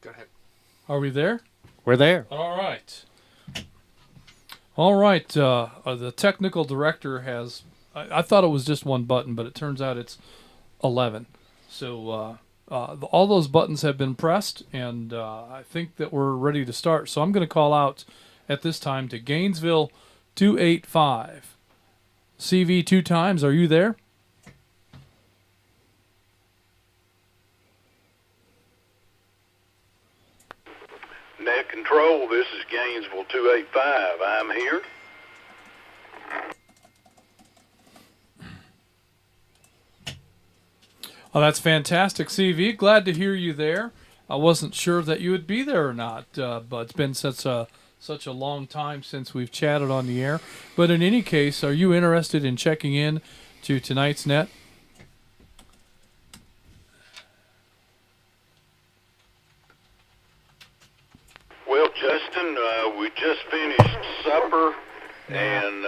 Go ahead. Are we there? We're there. All right. All right. The technical director has. I thought it was just one button, but it turns out it's 11. So all those buttons have been pressed, and I think that we're ready to start. So I'm going to call out at this time to Gainesville 285. CV 2 times. Are you there? Net Control, this is Gainesville 285. I'm here. Oh, that's fantastic, CV. Glad to hear you there. I wasn't sure that you would be there or not, but it's been such a long time since we've chatted on the air. But in any case, are you interested in checking in to tonight's net? Well, Justin, we just finished supper, and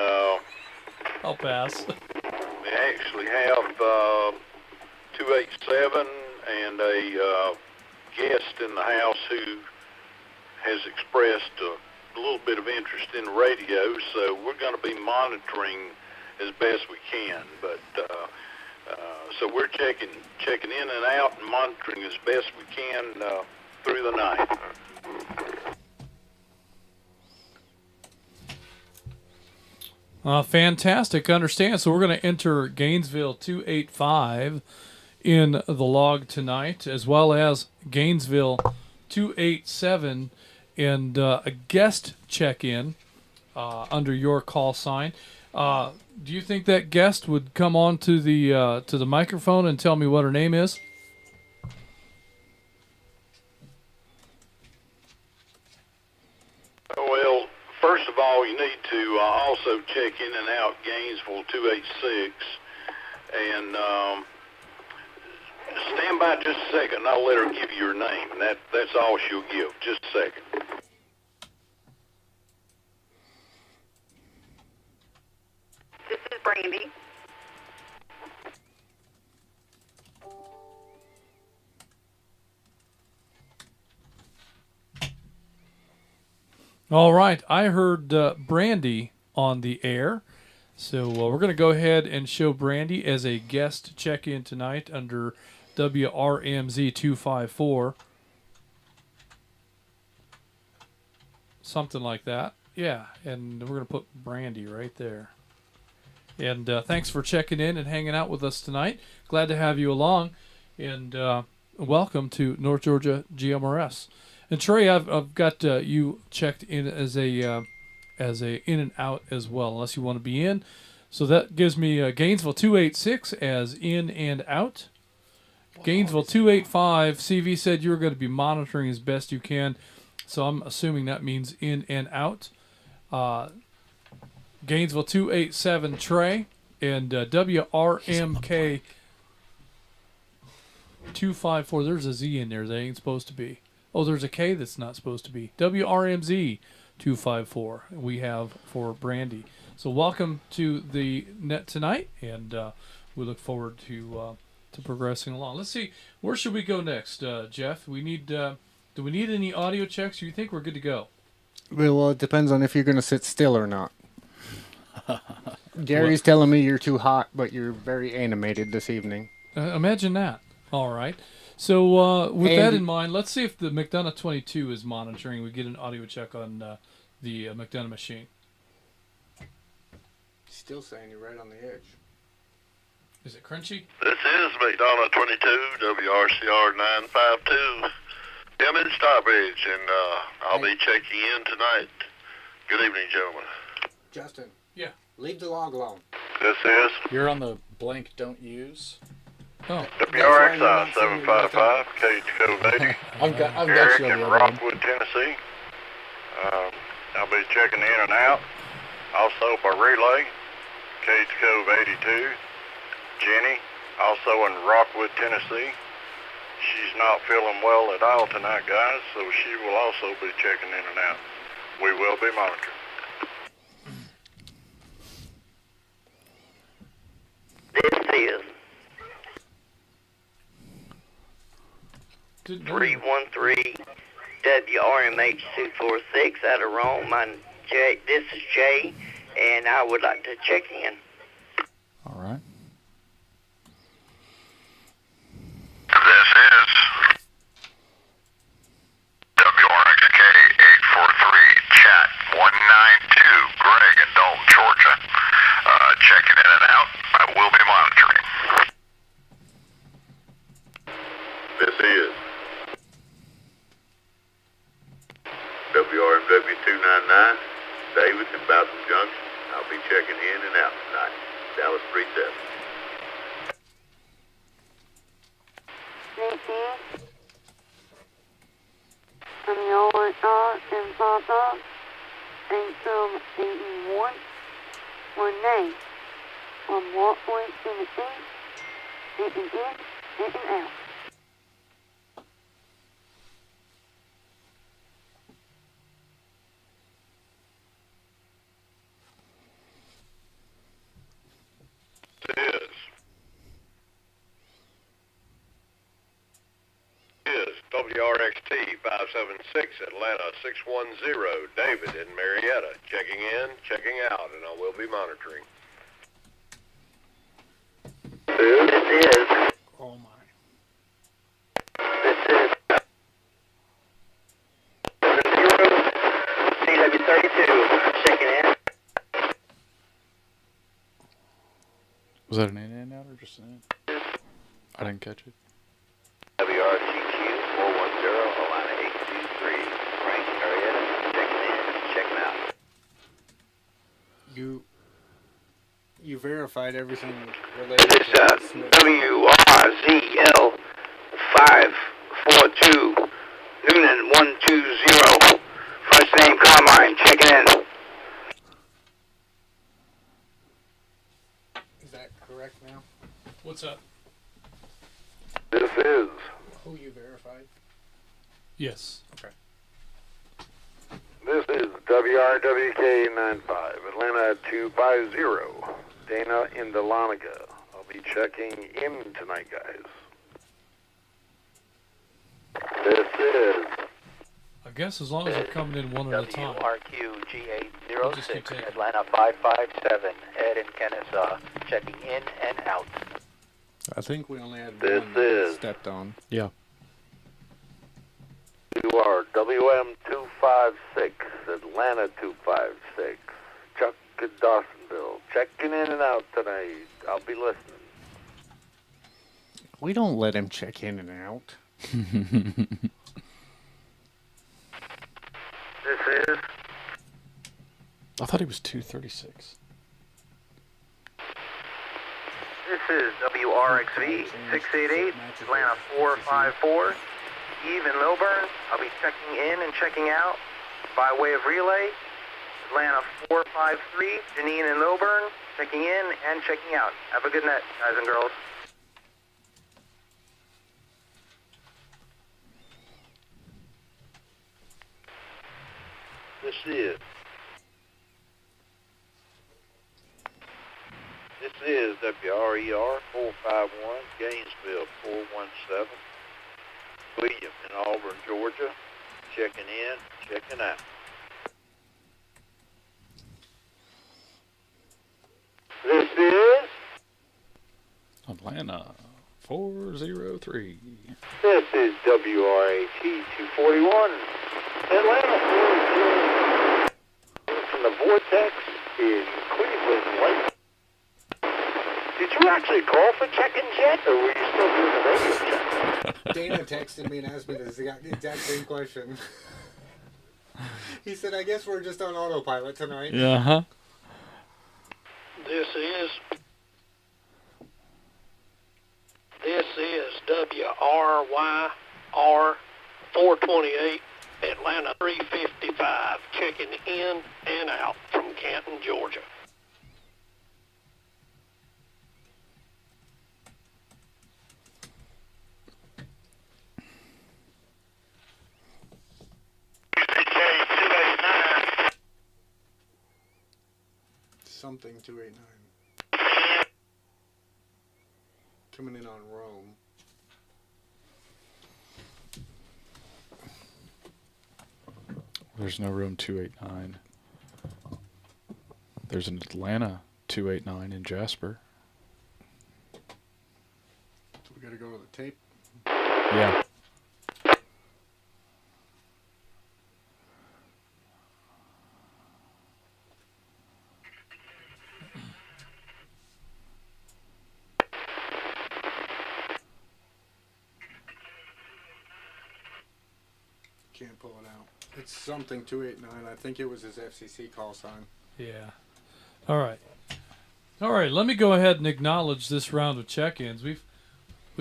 I'll pass. we actually have 287 and a guest in the house who has expressed a little bit of interest in radio, so we're going to be monitoring as best we can. But so we're checking in and out and monitoring as best we can through the night. Fantastic. Understand. So we're going to enter Gainesville 285 in the log tonight, as well as Gainesville 287 and a guest check-in under your call sign. Do you think that guest would come on to the microphone and tell me what her name is? Well, first of all, you need to also check in and out Gainesville 286, and stand by just a second. I'll let her give you your name. That's all she'll give. Just a second. This is Brandy. All right, I heard Brandy on the air, so we're going to go ahead and show Brandy as a guest check-in tonight under WRMZ 254. Something like that. Yeah, and we're going to put Brandy right there. And thanks for checking in and hanging out with us tonight. Glad to have you along, and welcome to North Georgia GMRS. And Trey, I've got you checked in as a in and out as well, unless you want to be in. So that gives me Gainesville 286 as in and out. Gainesville 285, CV said you were going to be monitoring as best you can, so I'm assuming that means in and out. Gainesville 287, Trey, and WRMK 254. There's a Z in there that ain't supposed to be. Oh, there's a K that's not supposed to be. WRMZ 254 we have for Brandy. So welcome to the net tonight, and we look forward to progressing along. Let's see, where should we go next, Jeff? We need. Do we need any audio checks? Or you think we're good to go? Well, it depends on if you're going to sit still or not. Gary's telling me you're too hot, but you're very animated this evening. Imagine that. All right. So with that in mind, let's see if the McDonough 22 is monitoring. We get an audio check on the McDonough machine. Still saying you're right on the edge. Is it crunchy? This is McDonough 22, WRCR 952. I'm in Starbridge, and I'll be checking in tonight. Good evening, gentlemen. Justin. Yeah. Leave the log alone. This is You're on the blank don't use. Oh. WRXI 755, Cage Code 80. I've got Eric you on in the other end. Rockwood, Tennessee. I'll be checking in and out. Also by relay, Cage Cove 82. Jenny, also in Rockwood, Tennessee. She's not feeling well at all tonight, guys, so she will also be checking in and out. We will be monitoring. This is Didn't know. 313 WRMH 246 out of Rome. This is Jay, and I would like to check in. All right. This is WRXK 843 Chat 192, Greg in Dalton, Georgia. Checking in and out. I will be monitoring. This is WRMW 299, David in Bowden Junction. I'll be checking in and out tonight. Dallas 37. I'm your and Papa, and some 81, one name, from walkway in the east, in and out. Is WRXT 576 Atlanta 610 David in Marietta, checking in, checking out, and I will be monitoring. This is Oh my. CW32 checking in. Was that an in and out or just an in? I didn't catch it. WRGQ 410 Atlanta 823 Frank Marietta checking in, checking out. You verified everything related This to Smith. WRZL 542 Noonan 120 first name Carmine checking in. Is that correct now? What's up? This is Who you verified? Yes. Okay. This is WRWK 95 Atlanta 250 Dana in Dahlonega. I'll be checking in tonight, guys. This is I guess as long as they're coming in one at a time. We'll just keep WRQ taking. Atlanta 557 Ed in Kennesaw checking in and out. I think We only had This one that is- stepped on. yeah. You are WM 256 Atlanta 256 Chuck in Dawsonville checking in and out tonight. I'll be listening. We don't let him check in and out. This is I thought he was 236. This is WRXV 688 Atlanta 454 Eve in Milburn. I'll be checking in and checking out by way of relay. Atlanta 453 Janine in Milburn checking in and checking out. Have a good night, guys and girls. This is WRER 451 Gainesville 417 William in Auburn, Georgia, checking in, checking out. This is Atlanta 403. This is WRAT 241 Atlanta 402 from the Vortex in Cleveland Lake. Did you actually call for check-in jet, or were you still doing the radio check? Dana texted me and asked me the exact same question. He said, I guess we're just on autopilot tonight. Yeah, huh? This is WRYR 428 Atlanta 355 checking in and out from Canton, Georgia. Something 289. Coming in on Rome. There's no room 289. There's an Atlanta 289 in Jasper. We gotta go to the tape. Yeah. Can't pull it out. It's something 289. I think it was his FCC call sign. Yeah. All right. All right. Let me go ahead and acknowledge this round of check-ins. We've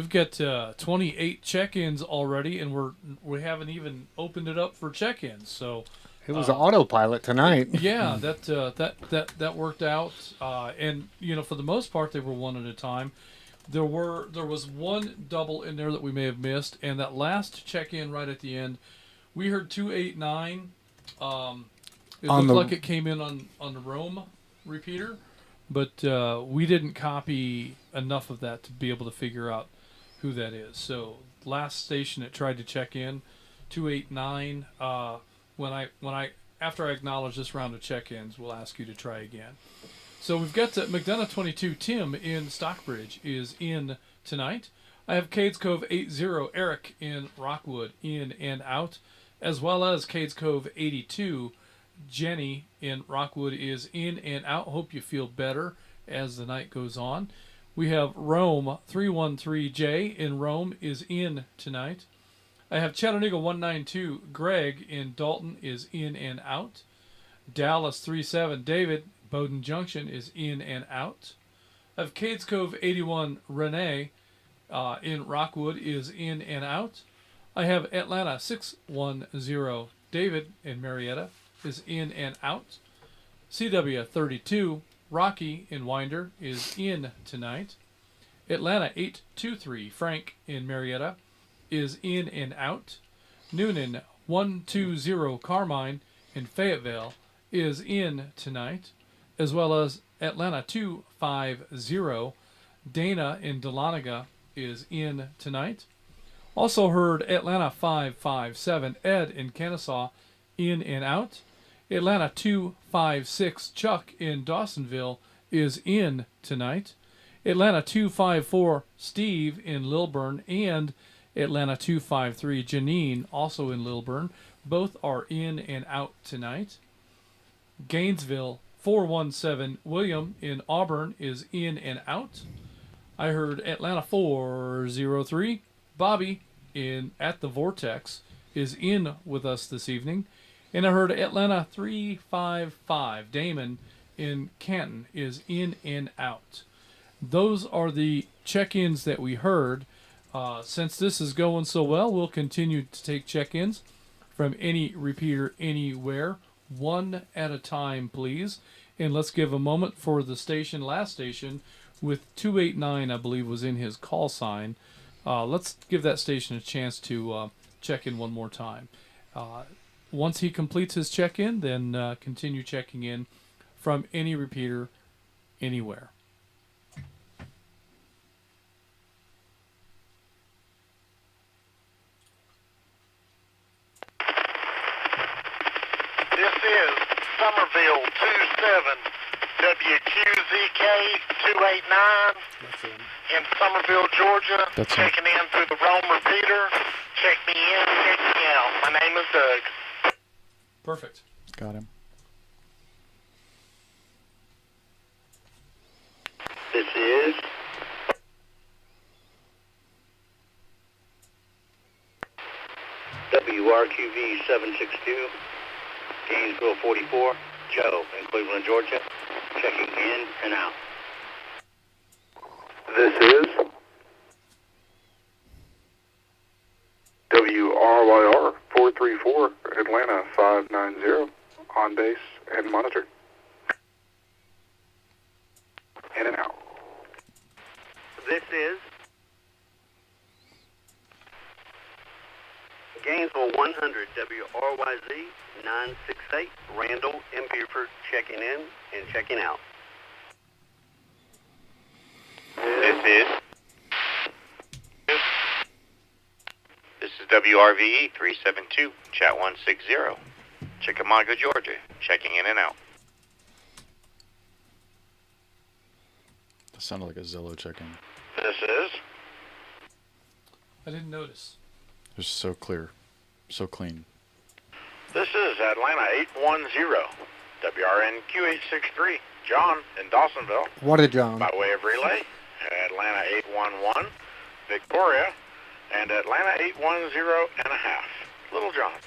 got 28 check-ins already, and we haven't even opened it up for check-ins. So it was an autopilot tonight. Yeah, that worked out. And you know, for the most part, they were one at a time. There was one double in there that we may have missed, and that last check-in right at the end, we heard 289. It looked like it came in on the Rome repeater, but we didn't copy enough of that to be able to figure out who that is. So last station that tried to check in, 289. After I acknowledge this round of check-ins, we'll ask you to try again. So we've got McDonough 22. Tim in Stockbridge is in tonight. I have Cades Cove 80. Eric in Rockwood in and out, as well as Cades Cove 82. Jenny in Rockwood is in and out. Hope you feel better as the night goes on. We have Rome 313J in Rome is in tonight. I have Chattanooga 192. Greg in Dalton is in and out. Dallas 37. David, Bowden Junction is in and out. I have Cades Cove 81. Renee in Rockwood is in and out. I have Atlanta 610. David in Marietta is in and out. CW 32. Rocky in Winder is in tonight. Atlanta 823. Frank in Marietta is in and out. Noonan 120. Carmine in Fayetteville is in tonight, as well as Atlanta 250. Dana in Dahlonega is in tonight. Also heard Atlanta 557. Ed in Kennesaw in and out. Atlanta 256. Chuck in Dawsonville is in tonight. Atlanta 254. Steve in Lilburn and Atlanta 253. Janine also in Lilburn. Both are in and out tonight. Gainesville 417. William in Auburn is in and out. I heard Atlanta 403. Bobby at the Vortex is in with us this evening. And I heard Atlanta 355. Damon in Canton is in and out. Those are the check-ins that we heard. Since this is going so well, we'll continue to take check-ins from any repeater anywhere, one at a time, please. And let's give a moment for the last station with 289, I believe, was in his call sign. Let's give that station a chance to check in one more time. Once he completes his check-in, then continue checking in from any repeater anywhere. This is Somerville 27 WQZK 289 in Somerville, Georgia. That's checking in through the Rome repeater. Check me in, check me out. My name is Doug. Perfect. Got him. This is WRQV 762, Gainesville 44, Joe in Cleveland, Georgia, checking in and out. This is WRYR 434, Atlanta 590, on base and monitored. In and out. This is Gainesville 100, WRYZ 968, Randall in Beaufort, checking in and checking out. This is WRVE 372, chat 160. Chickamauga, Georgia, checking in and out. That sounded like a Zello check-in. This is I didn't notice. It was so clear, so clean. This is Atlanta 810, WRNQ863, John in Dawsonville. What a John. By way of relay, Atlanta 811, Victoria, and Atlanta 810 and a half, Little John,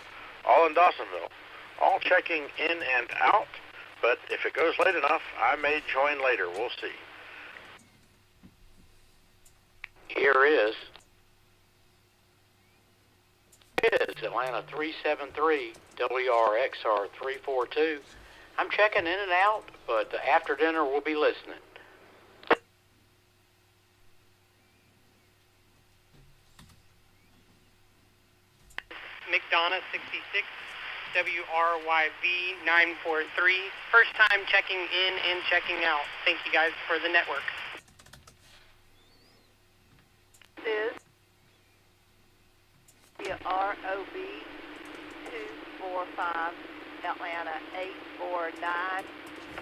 all in Dawsonville, all checking in and out, but if it goes late enough, I may join later. We'll see. Here is Atlanta 373, WRXR 342. I'm checking in and out, but after dinner we'll be listening. McDonough 66, WRYV 943. First time checking in and checking out. Thank you guys for the network. This is ROB 245, Atlanta 849,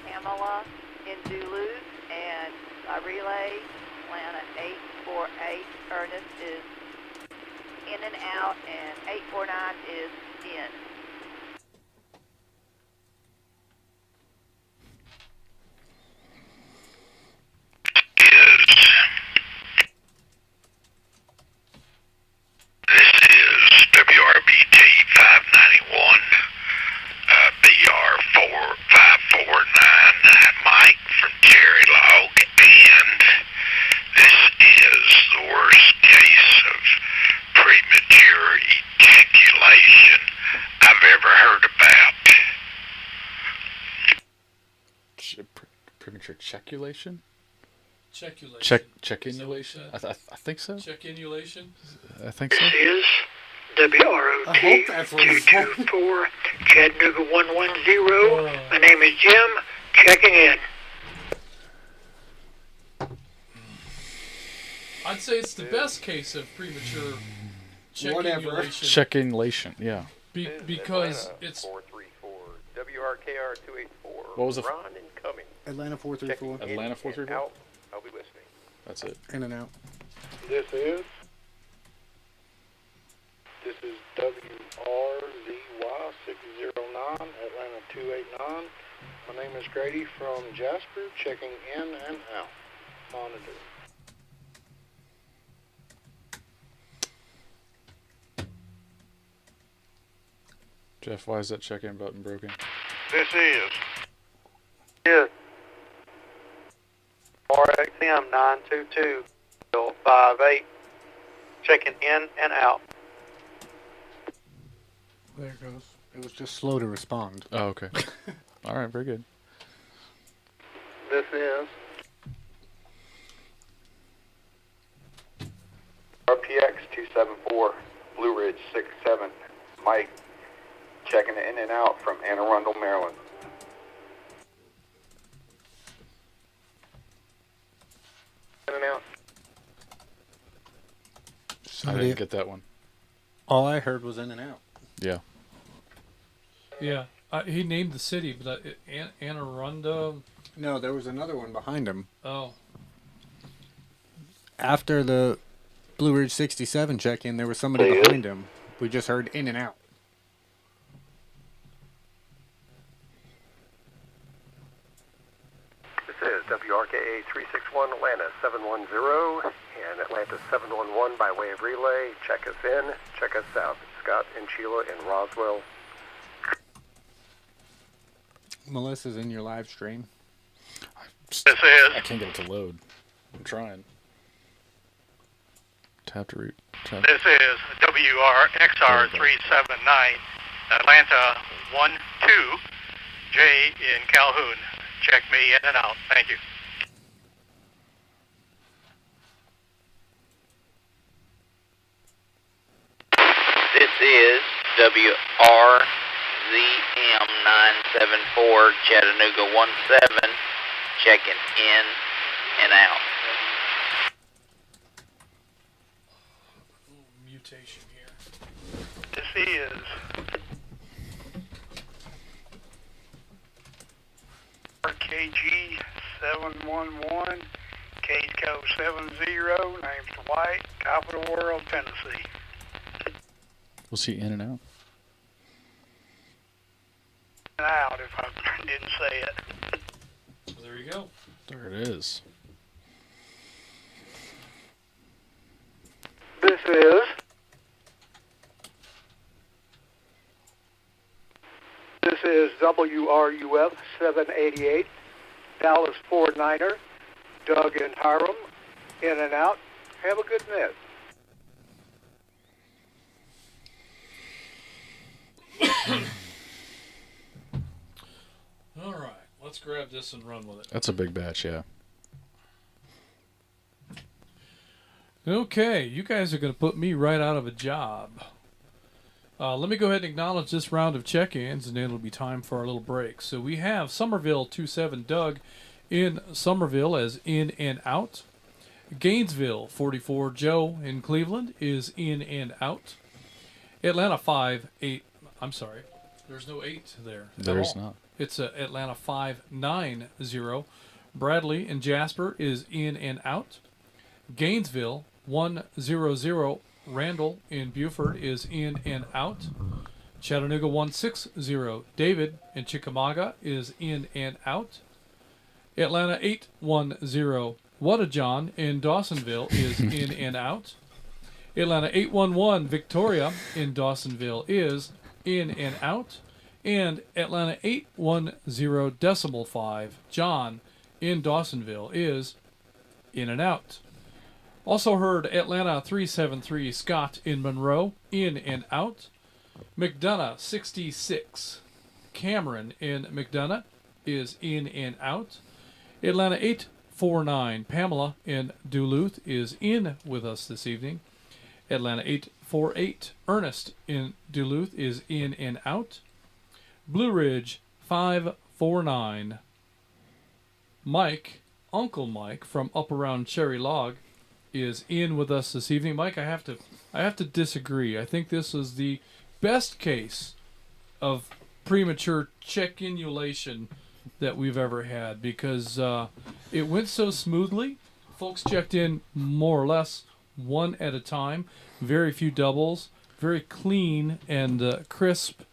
Pamela in Duluth, and I relay Atlanta 848. Ernest is in and out, and 849 is in. This is WRBT 591, BR4549, Mike from Cherry Log, and this is the worst case of premature ejaculation I've ever heard about. Premature checulation? Checulation. Check-inulation? I think so. Check-inulation? I think so. This is WROT 224, Chattanooga 110. My name is Jim, checking in. I'd say it's the best case of premature check-inulation. Check-inulation, yeah. Because it's 434, WRKR 284. What was the Ron incoming. Atlanta 434. Atlanta 434? Out. I'll be listening. That's it. In and out. This is WRZY 609, Atlanta 289. My name is Grady from Jasper, checking in and out. Monitor. Jeff, why is that check-in button broken? This is RXM 922, 58, checking in and out. There it goes. It was just slow to respond. Oh, okay. All right, very good. This is RPX 274, Blue Ridge 67, Mike, checking in and out from Anne Arundel, Maryland. in and out. I didn't get that one. All I heard was in and out. Yeah. Yeah. He named the city, but Anne Arundel. No, there was another one behind him. Oh. After the Blue Ridge 67 check-in, there was somebody behind him. We just heard in and out. This is WRKA 361, Atlanta 710, and Atlanta 711 by way of relay. Check us in, check us out. Scott and Sheila in Roswell. Melissa's in your live stream. I can't get it to load. I'm trying. Tap to root. Tap. This is WRXR 379, Atlanta 12, J in Calhoun. Check me in and out. Thank you. This is WRZM 974, Chattanooga 17, checking in and out. Mutation here. This is NGGMRS case code 70, name's Dwight, Capital World, Tennessee. We'll see in and out. Out if I didn't say it. Well, there you go. There it is. This is WRUF 788, Dallas 49er, Doug and Hiram, in and out. Have a good net. All right, let's grab this and run with it. That's a big batch, yeah. Okay, you guys are going to put me right out of a job. Let me go ahead and acknowledge this round of check-ins, and then it'll be time for our little break. So we have Somerville 27 Doug in Somerville as in and out. Gainesville 44 Joe in Cleveland is in and out. Atlanta 58. I'm sorry, there's no 8 there. There's not. It's Atlanta 590. Bradley in Jasper is in and out. Gainesville 100. Randall in Beaufort is in and out. Chattanooga 160. David in Chickamauga is in and out. Atlanta 810. Whatajohn in Dawsonville is in and out. Atlanta 811. Victoria in Dawsonville is in and out. And Atlanta 810.5. John in Dawsonville is in and out. Also heard Atlanta 373 Scott in Monroe in and out. McDonough 66. Cameron in McDonough is in and out. Atlanta 849 Pamela in Duluth is in with us this evening. Atlanta 848 Ernest in Duluth is in and out. Blue Ridge 549 Mike, Uncle Mike from up around Cherry Log is in with us this evening. Mike, I have to disagree. I think this is the best case of premature check-inulation that we've ever had because it went so smoothly. Folks checked in more or less one at a time. Very few doubles. Very clean and crisp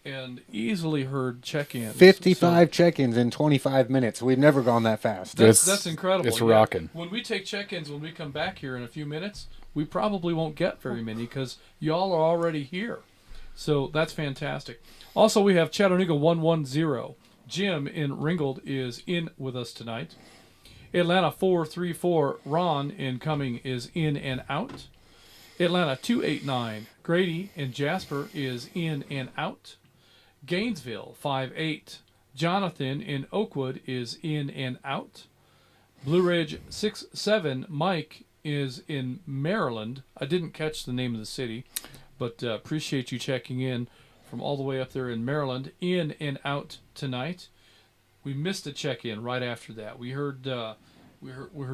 and easily heard check-ins. 55 check-ins in 25 minutes. We've never gone that fast. That's incredible. It's rocking. When we take check-ins, when we come back here in a few minutes, we probably won't get very many because y'all are already here. So that's fantastic. Also, we have Chattanooga 110. Jim in Ringgold is in with us tonight. Atlanta 434. Ron in Cumming is in and out. Atlanta 289. Grady in Jasper is in and out. Gainesville 58. Jonathan in Oakwood is in and out. Blue Ridge 67. Mike is in Maryland. I didn't catch the name of the city, but appreciate you checking in from all the way up there in Maryland. In and out tonight. We missed a check-in right after that. We heard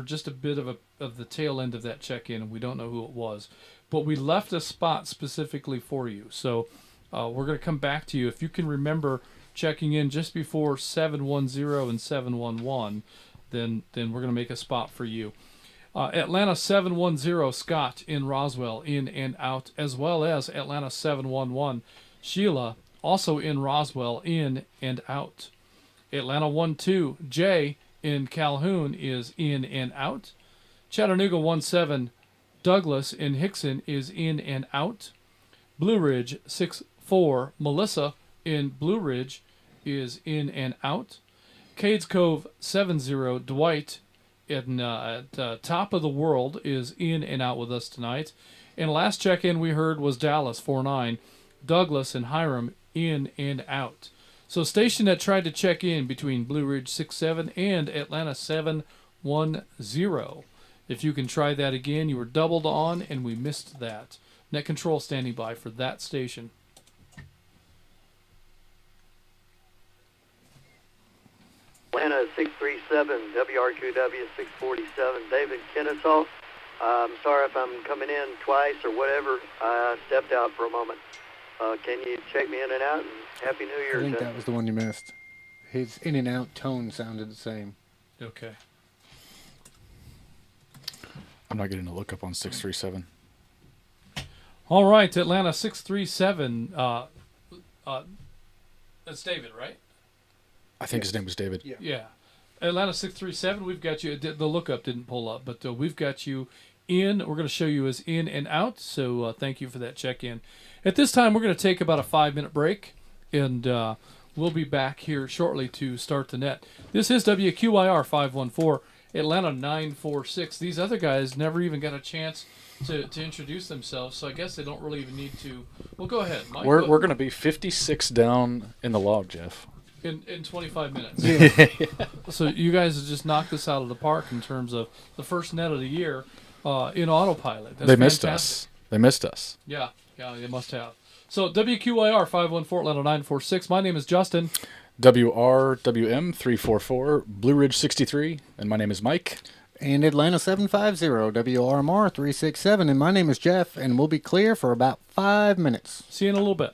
just a bit of the tail end of that check-in, and we don't know who it was, but we left a spot specifically for you. So. We're going to come back to you. If you can remember checking in just before 710 and 711, then we're going to make a spot for you. Atlanta 710, Scott in Roswell, in and out, as well as Atlanta 711, Sheila, also in Roswell, in and out. Atlanta 12, Jay in Calhoun is in and out. Chattanooga 17, Douglas in Hickson is in and out. Blue Ridge 64, Melissa in Blue Ridge is in and out. Cades Cove 70, Dwight at Top of the World is in and out with us tonight. And last check-in we heard was Dallas 49, Douglas and Hiram in and out. So station that tried to check in between Blue Ridge 67 and Atlanta 710. If you can try that again, you were doubled on and we missed that. Net control standing by for that station. Atlanta 637, WRQW 647, David Kennesaw. I'm sorry if I'm coming in twice or whatever. I stepped out for a moment. Can you check me in and out? And Happy New Year. I think that was the one you missed. his in and out tone sounded the same. Okay. I'm not getting a lookup on 637. All right, Atlanta 637. That's David, right? I think his name was David. Yeah. Atlanta 637, we've got you. The lookup didn't pull up, but we've got you in. We're going to show you as in and out, so thank you for that check-in. At this time, we're going to take about a 5-minute break, and we'll be back here shortly to start the net. This is WQIR 514, Atlanta 946. These other guys never even got a chance to introduce themselves, so I guess they don't really even need to. Well, go ahead, Mike. We're going to be 56 down in the log, Jeff. In 25 minutes. Yeah. So you guys have just knocked this out of the park in terms of the first net of the year in autopilot. That's they missed fantastic. us. They missed us. Yeah, they must have. So WQIR 514 Atlanta 946. My name is Justin. WRWM 344 Blue Ridge 63, and my name is Mike. And Atlanta 750 WRMR 367, and my name is Jeff, and we'll be clear for about 5 minutes. See you in a little bit.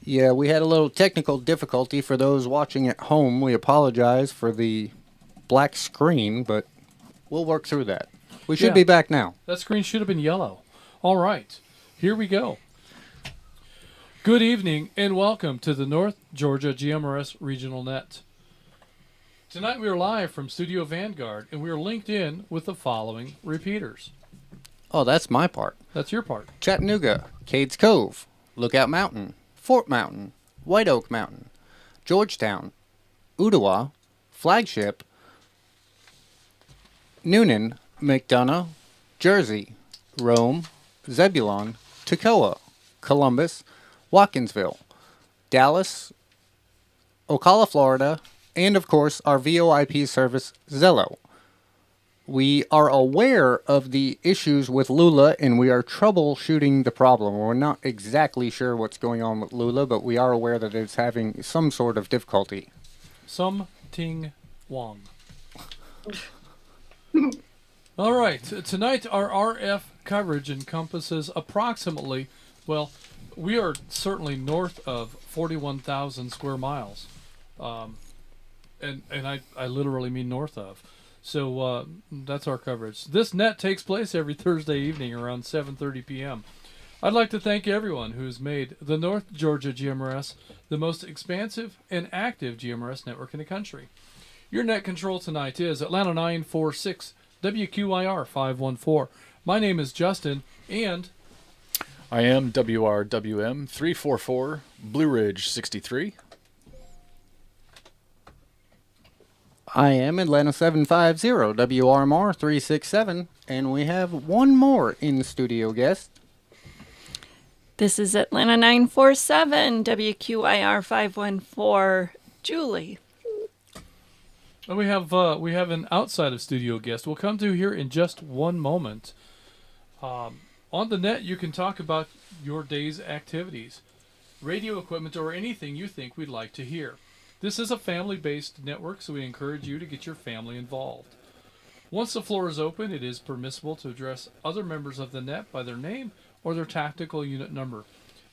Yeah, we had a little technical difficulty for those watching at home. We apologize for the black screen, but we'll work through that. We should be back now. That screen should have been yellow. All right, here we go. Good evening and welcome to the North Georgia GMRS Regional Net. Tonight we are live from Studio Vanguard and we are linked in with the following repeaters. Oh, that's my part. That's your part. Chattanooga, Cades Cove, Lookout Mountain, Fort Mountain, White Oak Mountain, Georgetown, Ottawa, Flagship, Noonan, McDonough, Jersey, Rome, Zebulon, Toccoa, Columbus, Watkinsville, Dallas, Ocala, Florida, and of course our VoIP service, Zello. We are aware of the issues with Lula, and we are troubleshooting the problem. We're not exactly sure what's going on with Lula, but we are aware that it's having some sort of difficulty. Ting Wong. All right. Tonight, our RF coverage encompasses approximately, well, we are certainly north of 41,000 square miles. And I literally mean north of. So that's our coverage. This net takes place every Thursday evening around 7:30 p.m. I'd like to thank everyone who's made the North Georgia GMRS the most expansive and active GMRS network in the country. Your net control tonight is Atlanta 946, WQIR 514. My name is Justin, and I am WRWM 344, Blue Ridge 63. I am Atlanta 750, WRMR 367, and we have one more in-studio guest. This is Atlanta 947, WQIR 514, Julie. And we have an outside of studio guest we'll come to here in just one moment. On the net, you can talk about your day's activities, radio equipment, or anything you think we'd like to hear. This is a family-based network, so we encourage you to get your family involved. Once the floor is open, it is permissible to address other members of the net by their name or their tactical unit number.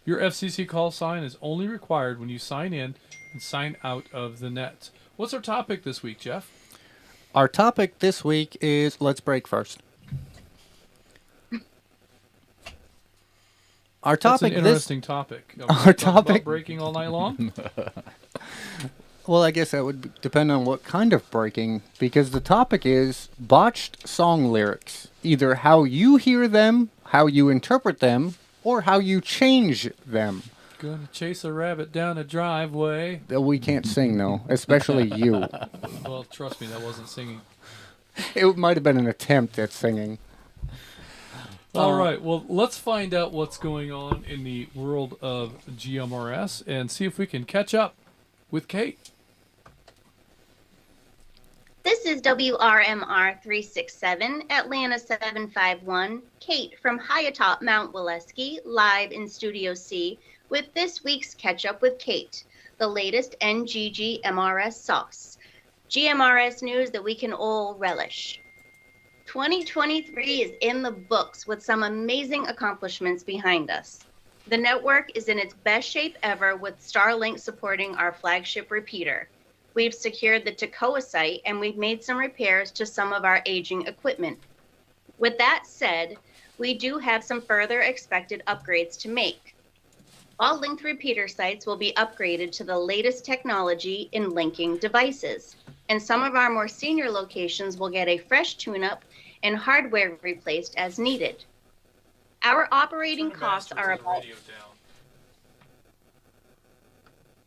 Your FCC call sign is only required when you sign in and sign out of the net. What's our topic this week, Jeff? Our topic this week is, let's break first. Our topic. That's an interesting topic. Our topic about breaking all night long. Well, I guess that would depend on what kind of breaking, because the topic is botched song lyrics. Either how you hear them, how you interpret them, or how you change them. Gonna chase a rabbit down a driveway. We can't sing, though, especially you. Well, trust me, that wasn't singing. It might have been an attempt at singing. All right, well, let's find out what's going on in the world of GMRS and see if we can catch up with Kate. This is WRMR 367, Atlanta 751, Kate from high atop Mount Waleski, live in Studio C with this week's Catch Up with Kate, the latest NGGMRS sauce. GMRS news that we can all relish. 2023 is in the books with some amazing accomplishments behind us. The network is in its best shape ever with Starlink supporting our flagship repeater. We've secured the Toccoa site and we've made some repairs to some of our aging equipment. With that said, we do have some further expected upgrades to make. All linked repeater sites will be upgraded to the latest technology in linking devices, and some of our more senior locations will get a fresh tune-up and hardware replaced as needed. Our operating costs are about...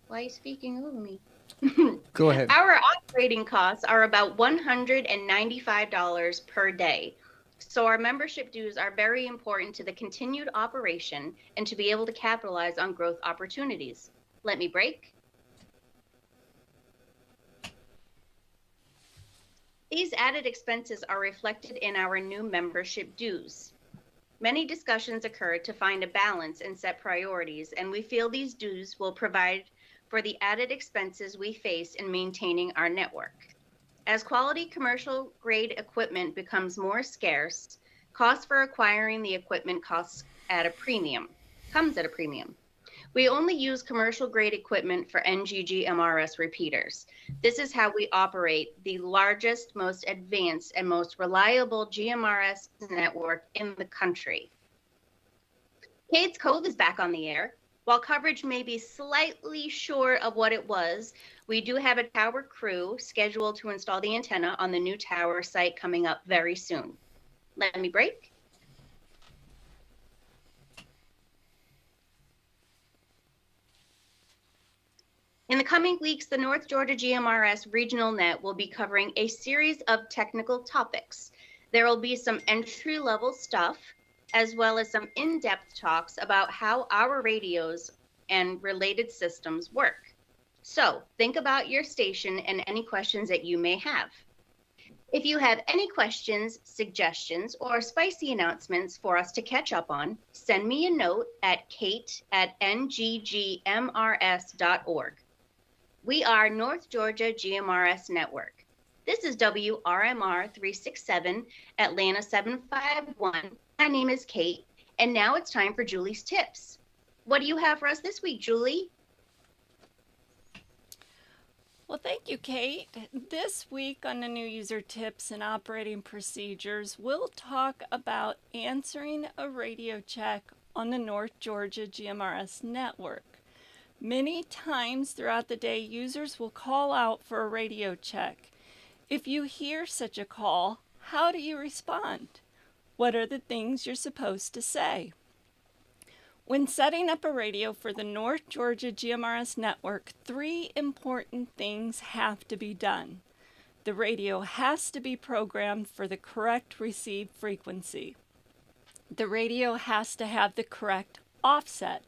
Why are you speaking over me? Go ahead. Our operating costs are about $195 per day. So our membership dues are very important to the continued operation and to be able to capitalize on growth opportunities. Let me break. These added expenses are reflected in our new membership dues. Many discussions occurred to find a balance and set priorities, and we feel these dues will provide for the added expenses we face in maintaining our network. As quality commercial grade equipment becomes more scarce, costs for acquiring the equipment comes at a premium. We only use commercial-grade equipment for NGGMRS repeaters. This is how we operate the largest, most advanced, and most reliable GMRS network in the country. Kate's Cove is back on the air. While coverage may be slightly short of what it was, we do have a tower crew scheduled to install the antenna on the new tower site coming up very soon. Let me break. In the coming weeks, the North Georgia GMRS Regional Net will be covering a series of technical topics. There will be some entry-level stuff, as well as some in-depth talks about how our radios and related systems work. So think about your station and any questions that you may have. If you have any questions, suggestions, or spicy announcements for us to catch up on, send me a note at kate@nggmrs.org. We are North Georgia GMRS Network. This is WRMR 367, Atlanta 751. My name is Kate, and now it's time for Julie's tips. What do you have for us this week, Julie? Well, thank you, Kate. This week on the new user tips and operating procedures, we'll talk about answering a radio check on the North Georgia GMRS network. Many times throughout the day, users will call out for a radio check. If you hear such a call, how do you respond? What are the things you're supposed to say? When setting up a radio for the North Georgia GMRS network, 3 important things have to be done. The radio has to be programmed for the correct receive frequency. The radio has to have the correct offset.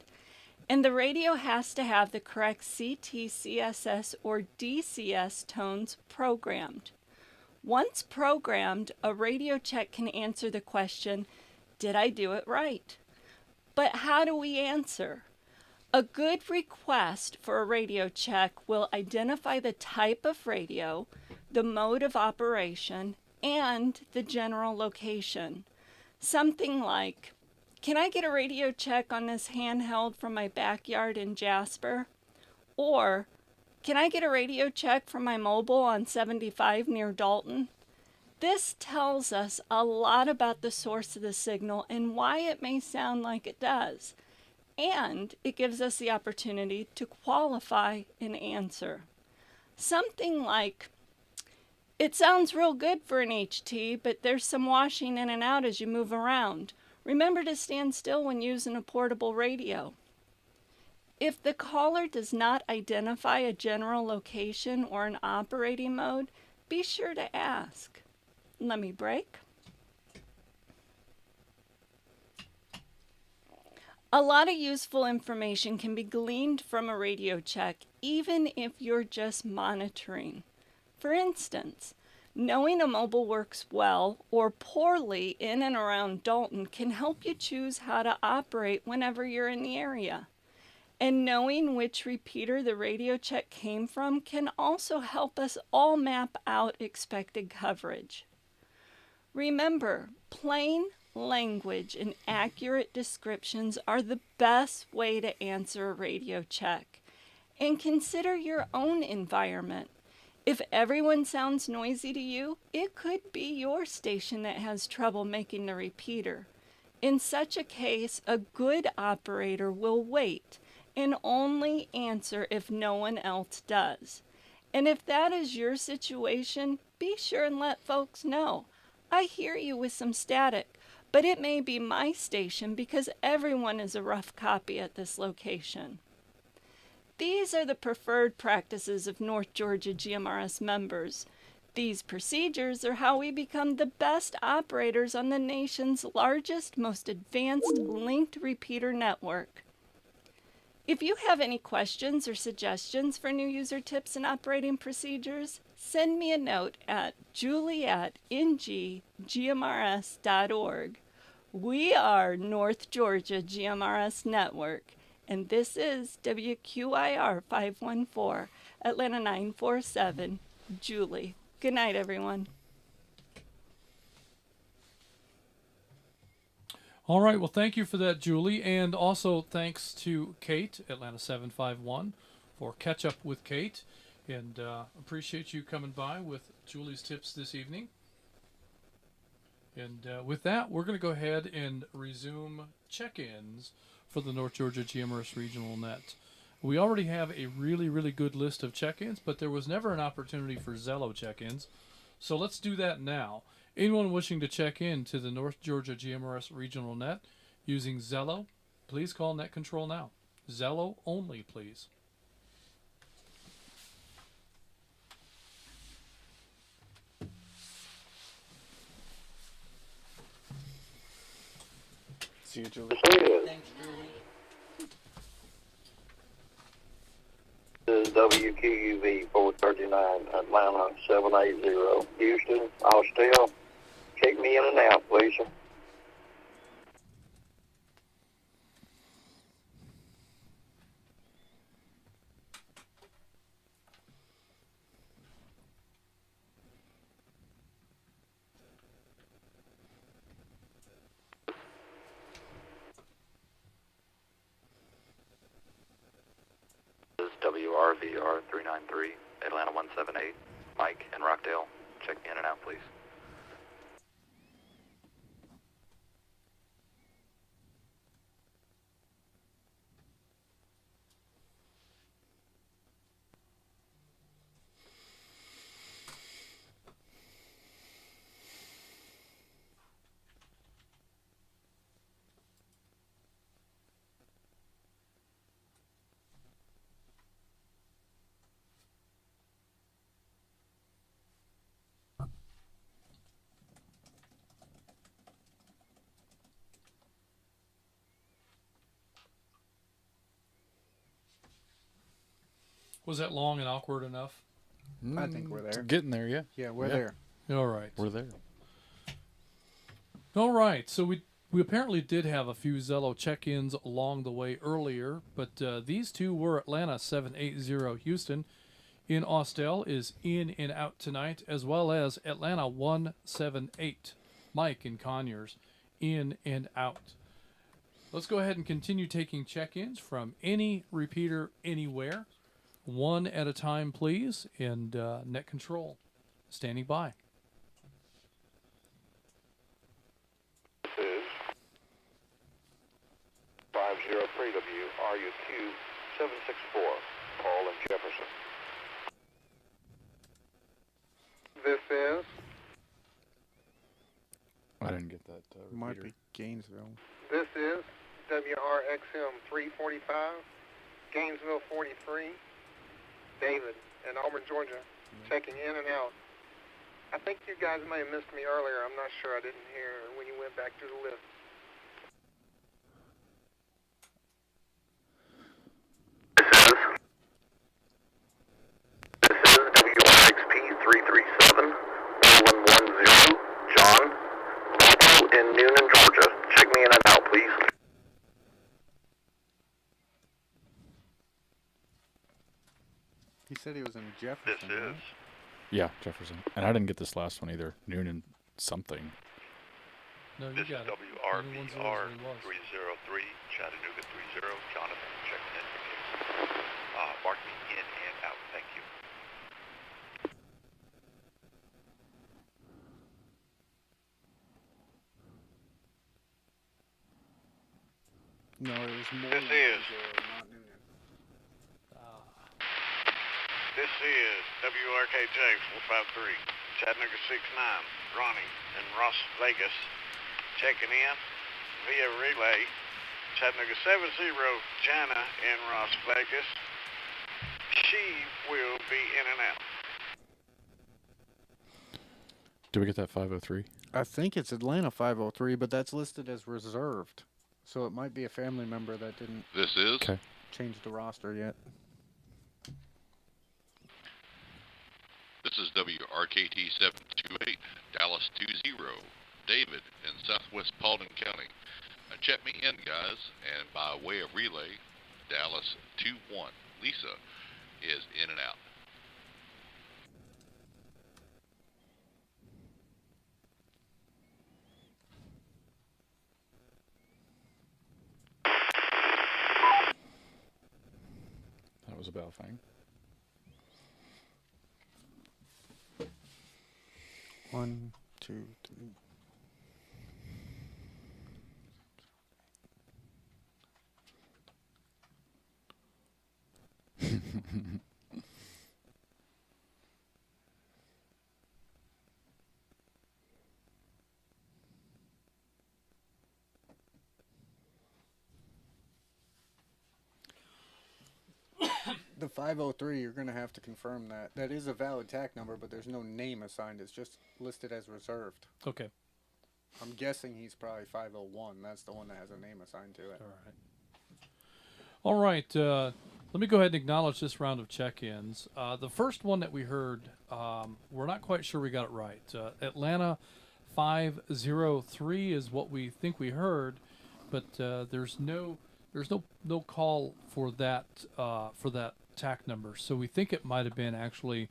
And the radio has to have the correct CT, CSS, or DCS tones programmed. Once programmed, a radio check can answer the question, did I do it right? But how do we answer? A good request for a radio check will identify the type of radio, the mode of operation, and the general location. Something like, can I get a radio check on this handheld from my backyard in Jasper? Or, can I get a radio check from my mobile on 75 near Dalton? This tells us a lot about the source of the signal and why it may sound like it does. And it gives us the opportunity to qualify an answer. Something like, it sounds real good for an HT, but there's some washing in and out as you move around. Remember to stand still when using a portable radio. If the caller does not identify a general location or an operating mode, be sure to ask. Let me break. A lot of useful information can be gleaned from a radio check, even if you're just monitoring. For instance, knowing a mobile works well or poorly in and around Dalton can help you choose how to operate whenever you're in the area. And knowing which repeater the radio check came from can also help us all map out expected coverage. Remember, plain language and accurate descriptions are the best way to answer a radio check. And consider your own environment. If everyone sounds noisy to you, it could be your station that has trouble making the repeater. In such a case, a good operator will wait and only answer if no one else does. And if that is your situation, be sure and let folks know. I hear you with some static, but it may be my station because everyone is a rough copy at this location. These are the preferred practices of North Georgia GMRS members. These procedures are how we become the best operators on the nation's largest, most advanced linked repeater network. If you have any questions or suggestions for new user tips and operating procedures, send me a note at julie@nggmrs.org. We are North Georgia GMRS Network, and this is WQIR 514, Atlanta 947, Julie. Good night, everyone. All right. Well, thank you for that, Julie. And also thanks to Kate, Atlanta 751, for Catch Up with Kate. And appreciate you coming by with Julie's tips this evening. And with that, we're going to go ahead and resume check-ins for the North Georgia GMRS Regional Net. We already have a really, really good list of check-ins, but there was never an opportunity for Zello check-ins. So let's do that now. Anyone wishing to check in to the North Georgia GMRS Regional Net using Zello, please call Net Control now. Zello only, please. See you, Julie. Thanks, Julie. This is WQUV 439, Atlanta 780. Houston, Austell. Check me in and out, please. This is WRVR 393, Atlanta 178, Mike in Rockdale. Check in and out, please. Was that long and awkward enough? I think we're there. Getting there, yeah. Yeah, we're there. All right. We're there. All right. So we apparently did have a few Zello check-ins along the way earlier, but these two were Atlanta 780 Houston. In Austell is in and out tonight, as well as Atlanta 178 Mike in Conyers, in and out. Let's go ahead and continue taking check-ins from any repeater anywhere. One at a time, please, and Net Control standing by. This is 503WRUQ 764, Paul and Jefferson. This is I didn't get that. Might be Gainesville. This is WRXM 345, Gainesville 43, David in Auburn, Georgia, checking in and out. I think you guys may have missed me earlier. I'm not sure. I didn't hear when you went back through the list. This is WRXP 337 1110, John, Bravo in Noonan, Georgia. Check me in and out, please. He said he was in Jefferson. This right? is Yeah, Jefferson. And I didn't get this last one either. Noonan something. No, you This is got it. WRVR 303, Chattanooga 30, Jonathan, checking in for Case. Mark me in and out. Thank you. No, it was more. This is not Noonan. This is WRKJ 453, Chattanooga 69, Ronnie in Las Vegas, checking in via relay. Chattanooga 70, Jana in Las Vegas. She will be in and out. Do we get that 503? I think it's Atlanta 503, but that's listed as reserved. So it might be a family member that didn't This is change the roster yet. This is WRKT 728, Dallas 20, David in Southwest Paulding County. Check me in, guys, and by way of relay, Dallas 21, Lisa is in and out. a Baofeng. One, two, three. The 503, you're going to have to confirm that. That is a valid TAC number, but there's no name assigned. It's just listed as reserved. Okay. I'm guessing he's probably 501. That's the one that has a name assigned to it. All right. Let me go ahead and acknowledge this round of check-ins. The first one that we heard, we're not quite sure we got it right. Atlanta 503 is what we think we heard, but there's no call for that TAC number. So we think it might have been actually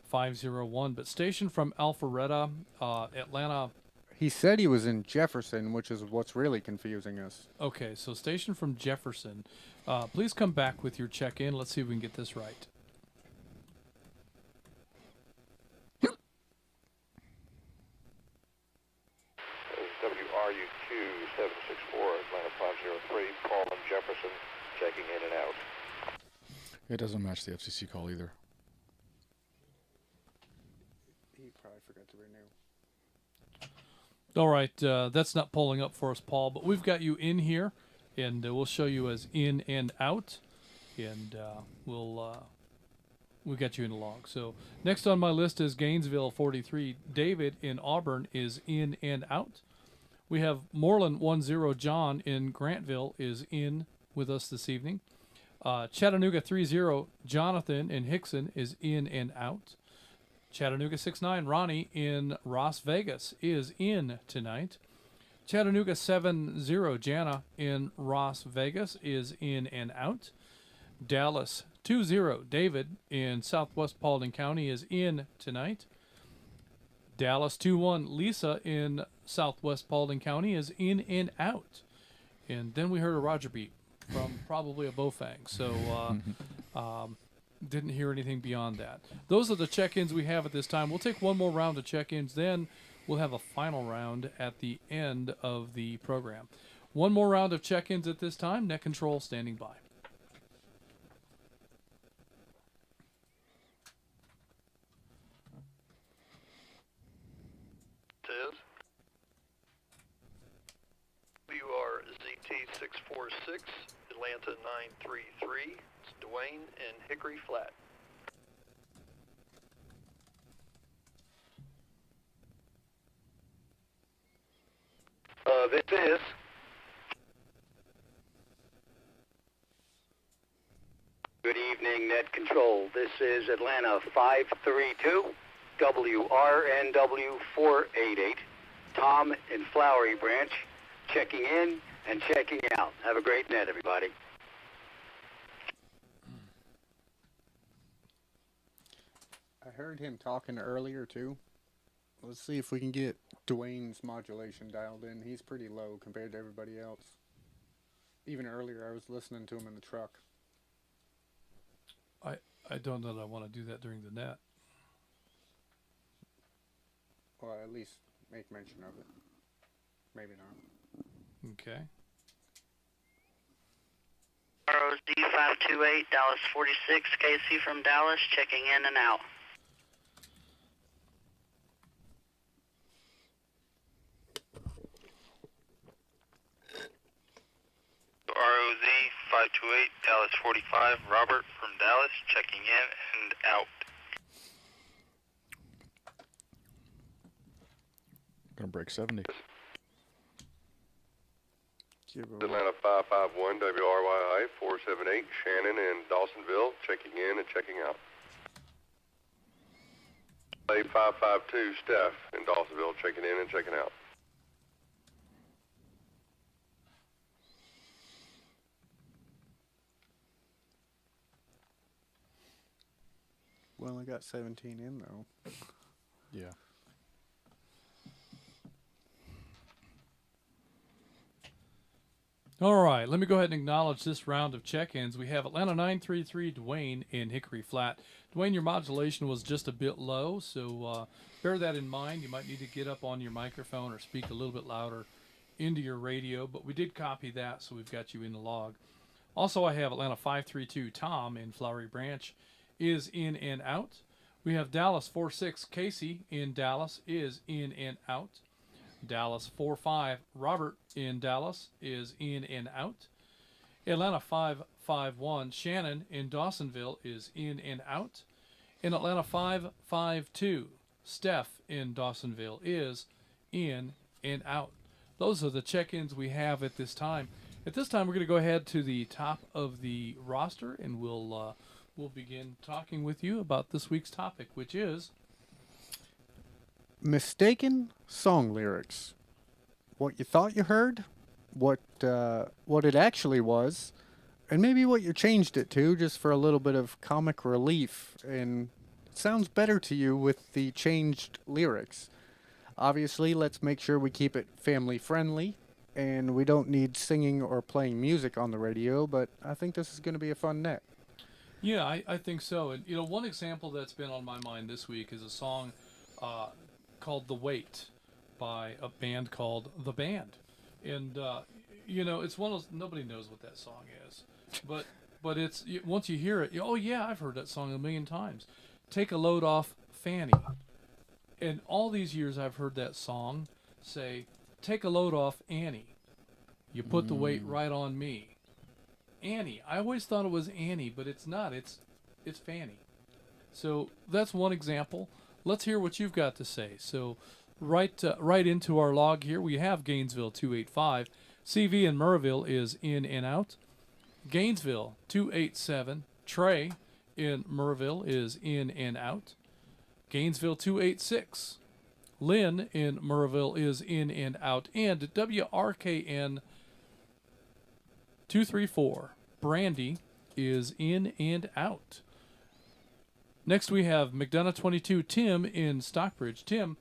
501. But station from Alpharetta, Atlanta. He said he was in Jefferson, which is what's really confusing us. Okay, so station from Jefferson. Please come back with your check-in. Let's see if we can get this right. WRUQ 764, Atlanta 503, Paul and Jefferson, checking in and out. It doesn't match the FCC call either. He probably forgot to renew. All right, that's not pulling up for us, Paul, but we've got you in here, and we'll show you as in and out, and we got you in the log. So next on my list is Gainesville 43. David in Auburn is in and out. We have Moreland 10 John in Grantville is in with us this evening. Chattanooga 30 Jonathan in Hickson is in and out. Chattanooga 69 Ronnie in Las Vegas is in tonight. Chattanooga 70 Jana in Las Vegas is in and out. Dallas 20 David in Southwest Paulding County is in tonight. Dallas 21 Lisa in Southwest Paulding County is in and out. And then we heard a Roger beep from probably a Baofeng. So didn't hear anything beyond that. Those are the check-ins we have at this time. We'll take one more round of check-ins, then we'll have a final round at the end of the program. One more round of check-ins at this time. Net control standing by. Says WRZT646, Atlanta 933. It's Dwayne and Hickory Flat. This is good evening, Net Control. This is Atlanta 532, WRNW 488, Tom in Flowery Branch, checking in and checking out. Have a great net, everybody. I heard him talking earlier, too. Let's see if we can get Dwayne's modulation dialed in. He's pretty low compared to everybody else. Even earlier, I was listening to him in the truck. I don't know that I want to do that during the net. Well, at least make mention of it. Maybe not. Okay. ROZ528, Dallas 46, Casey from Dallas, checking in and out. ROZ528, Dallas 45, Robert from Dallas, checking in and out. Gonna break 70. Atlanta 551, WRYI 478, Shannon in Dawsonville, checking in and checking out. A552, Steph in Dawsonville, checking in and checking out. We only got 17 in, though. Yeah. All right, let me go ahead and acknowledge this round of check-ins. We have Atlanta 933 Dwayne in Hickory Flat. Dwayne, your modulation was just a bit low, so bear that in mind. You might need to get up on your microphone or speak a little bit louder into your radio, but we did copy that, so we've got you in the log. Also, I have Atlanta 532 Tom in Flowery Branch is in and out. We have Dallas 46 Casey in Dallas is in and out. Dallas 45 Robert in Dallas is in and out. Atlanta 551 Shannon in Dawsonville is in and out. In Atlanta 552 Steph in Dawsonville is in and out. Those are the check-ins we have at this time. At this time, we're going to go ahead to the top of the roster, and we'll begin talking with you about this week's topic, which is mistaken song lyrics. What you thought you heard, what it actually was, and maybe what you changed it to, just for a little bit of comic relief, and it sounds better to you with the changed lyrics. Obviously, let's make sure we keep it family friendly, and we don't need singing or playing music on the radio, but I think this is going to be a fun net. Yeah, I think so. And, one example that's been on my mind this week is a song called The Wait by a band called The Band. And, it's one of those, nobody knows what that song is. But it's, once you hear it, oh yeah, I've heard that song a million times. Take a Load Off Fanny. And all these years I've heard that song say, take a load off Annie. You put the weight right on me. Annie. I always thought it was Annie, but it's not. It's Fanny. So that's one example. Let's hear what you've got to say. So right into our log here, we have Gainesville 285. CV in Murrayville is in and out. Gainesville 287. Trey in Murrayville is in and out. Gainesville 286. Lynn in Murrayville is in and out. And WRKN 234. Brandy is in and out. Next we have McDonough 22 Tim in Stockbridge. Tim,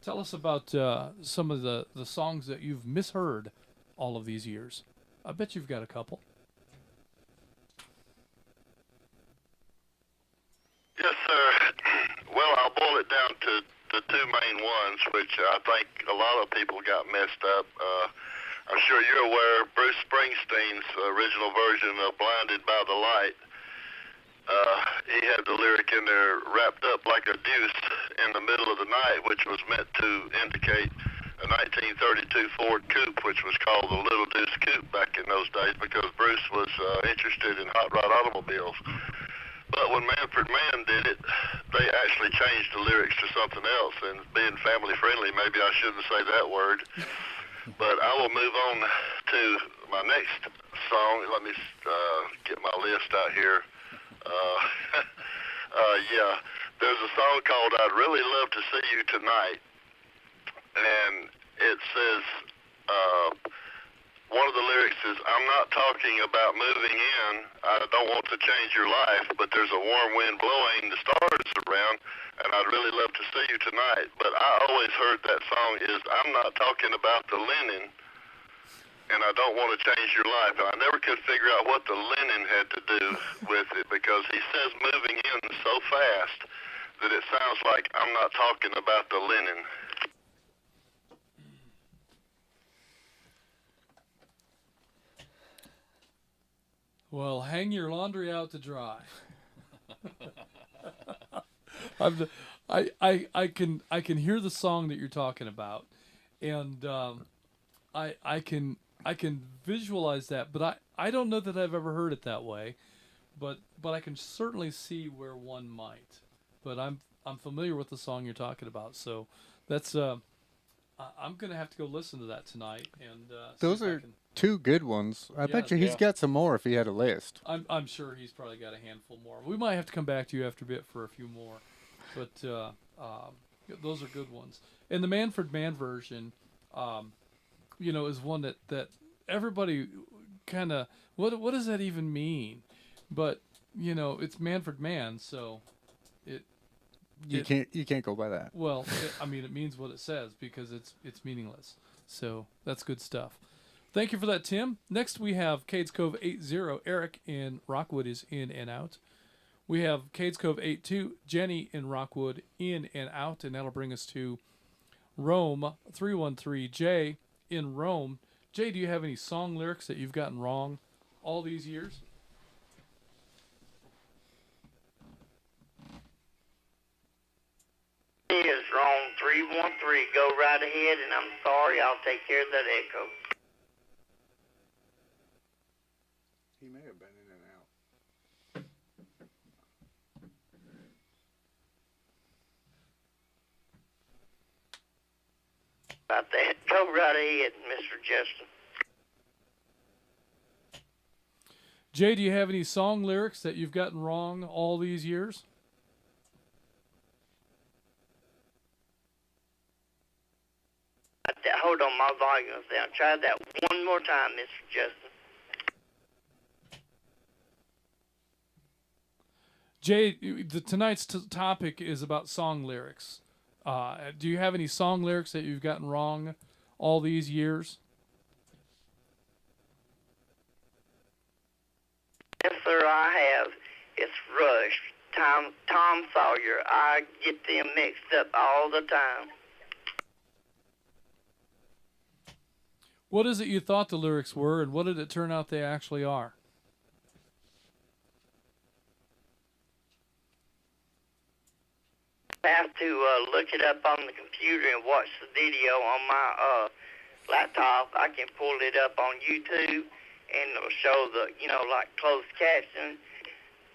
tell us about some of the songs that you've misheard all of these years. I bet you've got a couple. Yes, sir. Well, I'll boil it down to the two main ones, which I think a lot of people got messed up. I'm sure you're aware Bruce Springsteen's original version of Blinded by the Light. He had the lyric in there, wrapped up like a deuce in the middle of the night, which was meant to indicate a 1932 Ford Coupe, which was called the Little Deuce Coupe back in those days because Bruce was interested in hot rod automobiles. But when Manfred Mann did it, they actually changed the lyrics to something else. And being family friendly, maybe I shouldn't say that word. But I will move on to my next song. Let me get my list out here. Yeah, there's a song called I'd Really Love to See You Tonight. And it says, one of the lyrics is, I'm not talking about moving in. I don't want to change your life, but there's a warm wind blowing, the stars around, and I'd really love to see you tonight. But I always heard that song is, I'm not talking about the linen, and I don't want to change your life. And I never could figure out what the linen had to do with it, because he says moving in so fast that it sounds like I'm not talking about the linen. Well, hang your laundry out to dry. I can hear the song that you're talking about, and I can visualize that, but I don't know that I've ever heard it that way, but I can certainly see where one might. But I'm familiar with the song you're talking about, so that's I'm gonna have to go listen to that tonight. And those are two good ones. I bet you he's got some more if he had a list. I'm sure he's probably got a handful more. We might have to come back to you after a bit for a few more, but those are good ones. And the Manfred Mann version, is one that everybody kind of what does that even mean? But it's Manfred Mann, so you can't go by that. Well, it means what it says because it's meaningless. So that's good stuff. Thank you for that, Tim. Next, we have Cades Cove 80. Eric in Rockwood is in and out. We have Cades Cove 82. Jenny in Rockwood in and out. And that'll bring us to Rome 313. Jay in Rome. Jay, do you have any song lyrics that you've gotten wrong all these years? Is wrong 313. Go right ahead, and I'm sorry. I'll take care of that echo. He may have been in and out. About that. Go right ahead, Mr. Justin. Jay, do you have any song lyrics that you've gotten wrong all these years? Hold on, my volume's down. Try that one more time, Mr. Justin. Jay, tonight's topic is about song lyrics. Do you have any song lyrics that you've gotten wrong all these years? Yes, sir, I have. It's Rush, Tom Sawyer. I get them mixed up all the time. What is it you thought the lyrics were, and what did it turn out they actually are? I have to look it up on the computer and watch the video on my laptop. I can pull it up on YouTube, and it'll show the, like closed caption.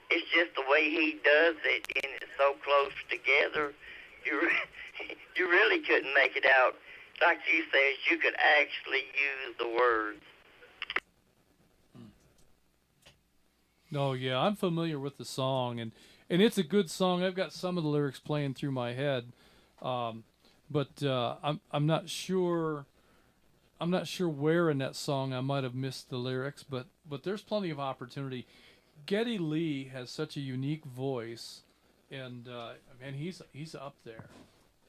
It's just the way he does it, and it's so close together. You really couldn't make it out. Like you said, you could actually use the words. No, yeah, I'm familiar with the song, and it's a good song. I've got some of the lyrics playing through my head, but I'm not sure. I'm not sure where in that song I might have missed the lyrics, but there's plenty of opportunity. Geddy Lee has such a unique voice, and man, he's up there.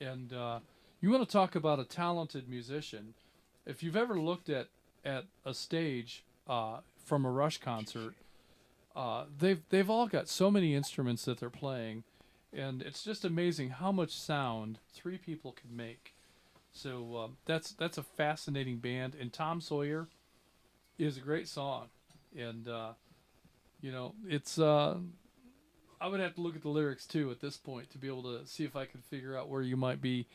And you want to talk about a talented musician? If you've ever looked at a stage from a Rush concert, they've all got so many instruments that they're playing, and it's just amazing how much sound three people can make. So that's a fascinating band, and Tom Sawyer is a great song, and it's I would have to look at the lyrics too at this point to be able to see if I could figure out where you might be.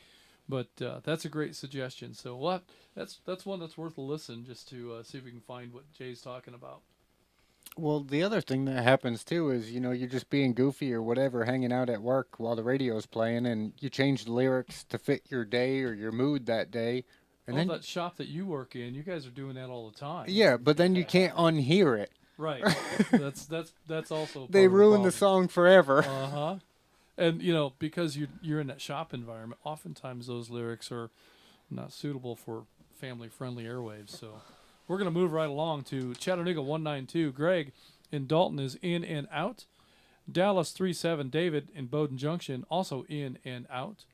But that's a great suggestion. So that's one that's worth a listen, just to see if we can find what Jay's talking about. Well, the other thing that happens too is, you're just being goofy or whatever, hanging out at work while the radio's playing, and you change the lyrics to fit your day or your mood that day. And then that shop that you work in, you guys are doing that all the time. Yeah, but then you can't unhear it. Right. That's also they ruin the song forever. Uh-huh. And because you're in that shop environment, oftentimes those lyrics are not suitable for family-friendly airwaves. So we're going to move right along to Chattanooga 192. Greg in Dalton is in and out. Dallas 37. David in Bowdoin Junction also in and out.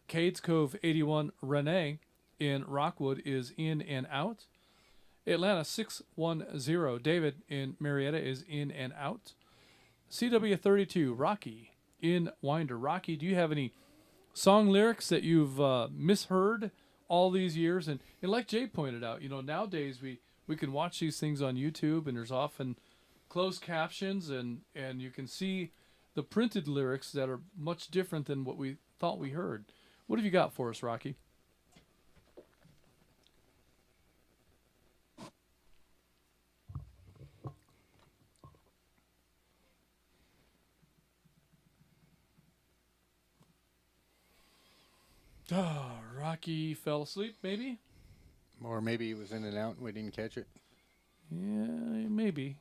Cades Cove 81. Renee in Rockwood is in and out. Atlanta 610. David in Marietta is in and out. CW 32. Rocky in Winder. Rocky, do you have any song lyrics that you've misheard all these years? And like Jay pointed out, nowadays we can watch these things on YouTube, and there's often closed captions, and you can see the printed lyrics that are much different than what we thought we heard. What have you got for us, Rocky? Rocky fell asleep, maybe? Or maybe he was in and out and we didn't catch it. Yeah, maybe.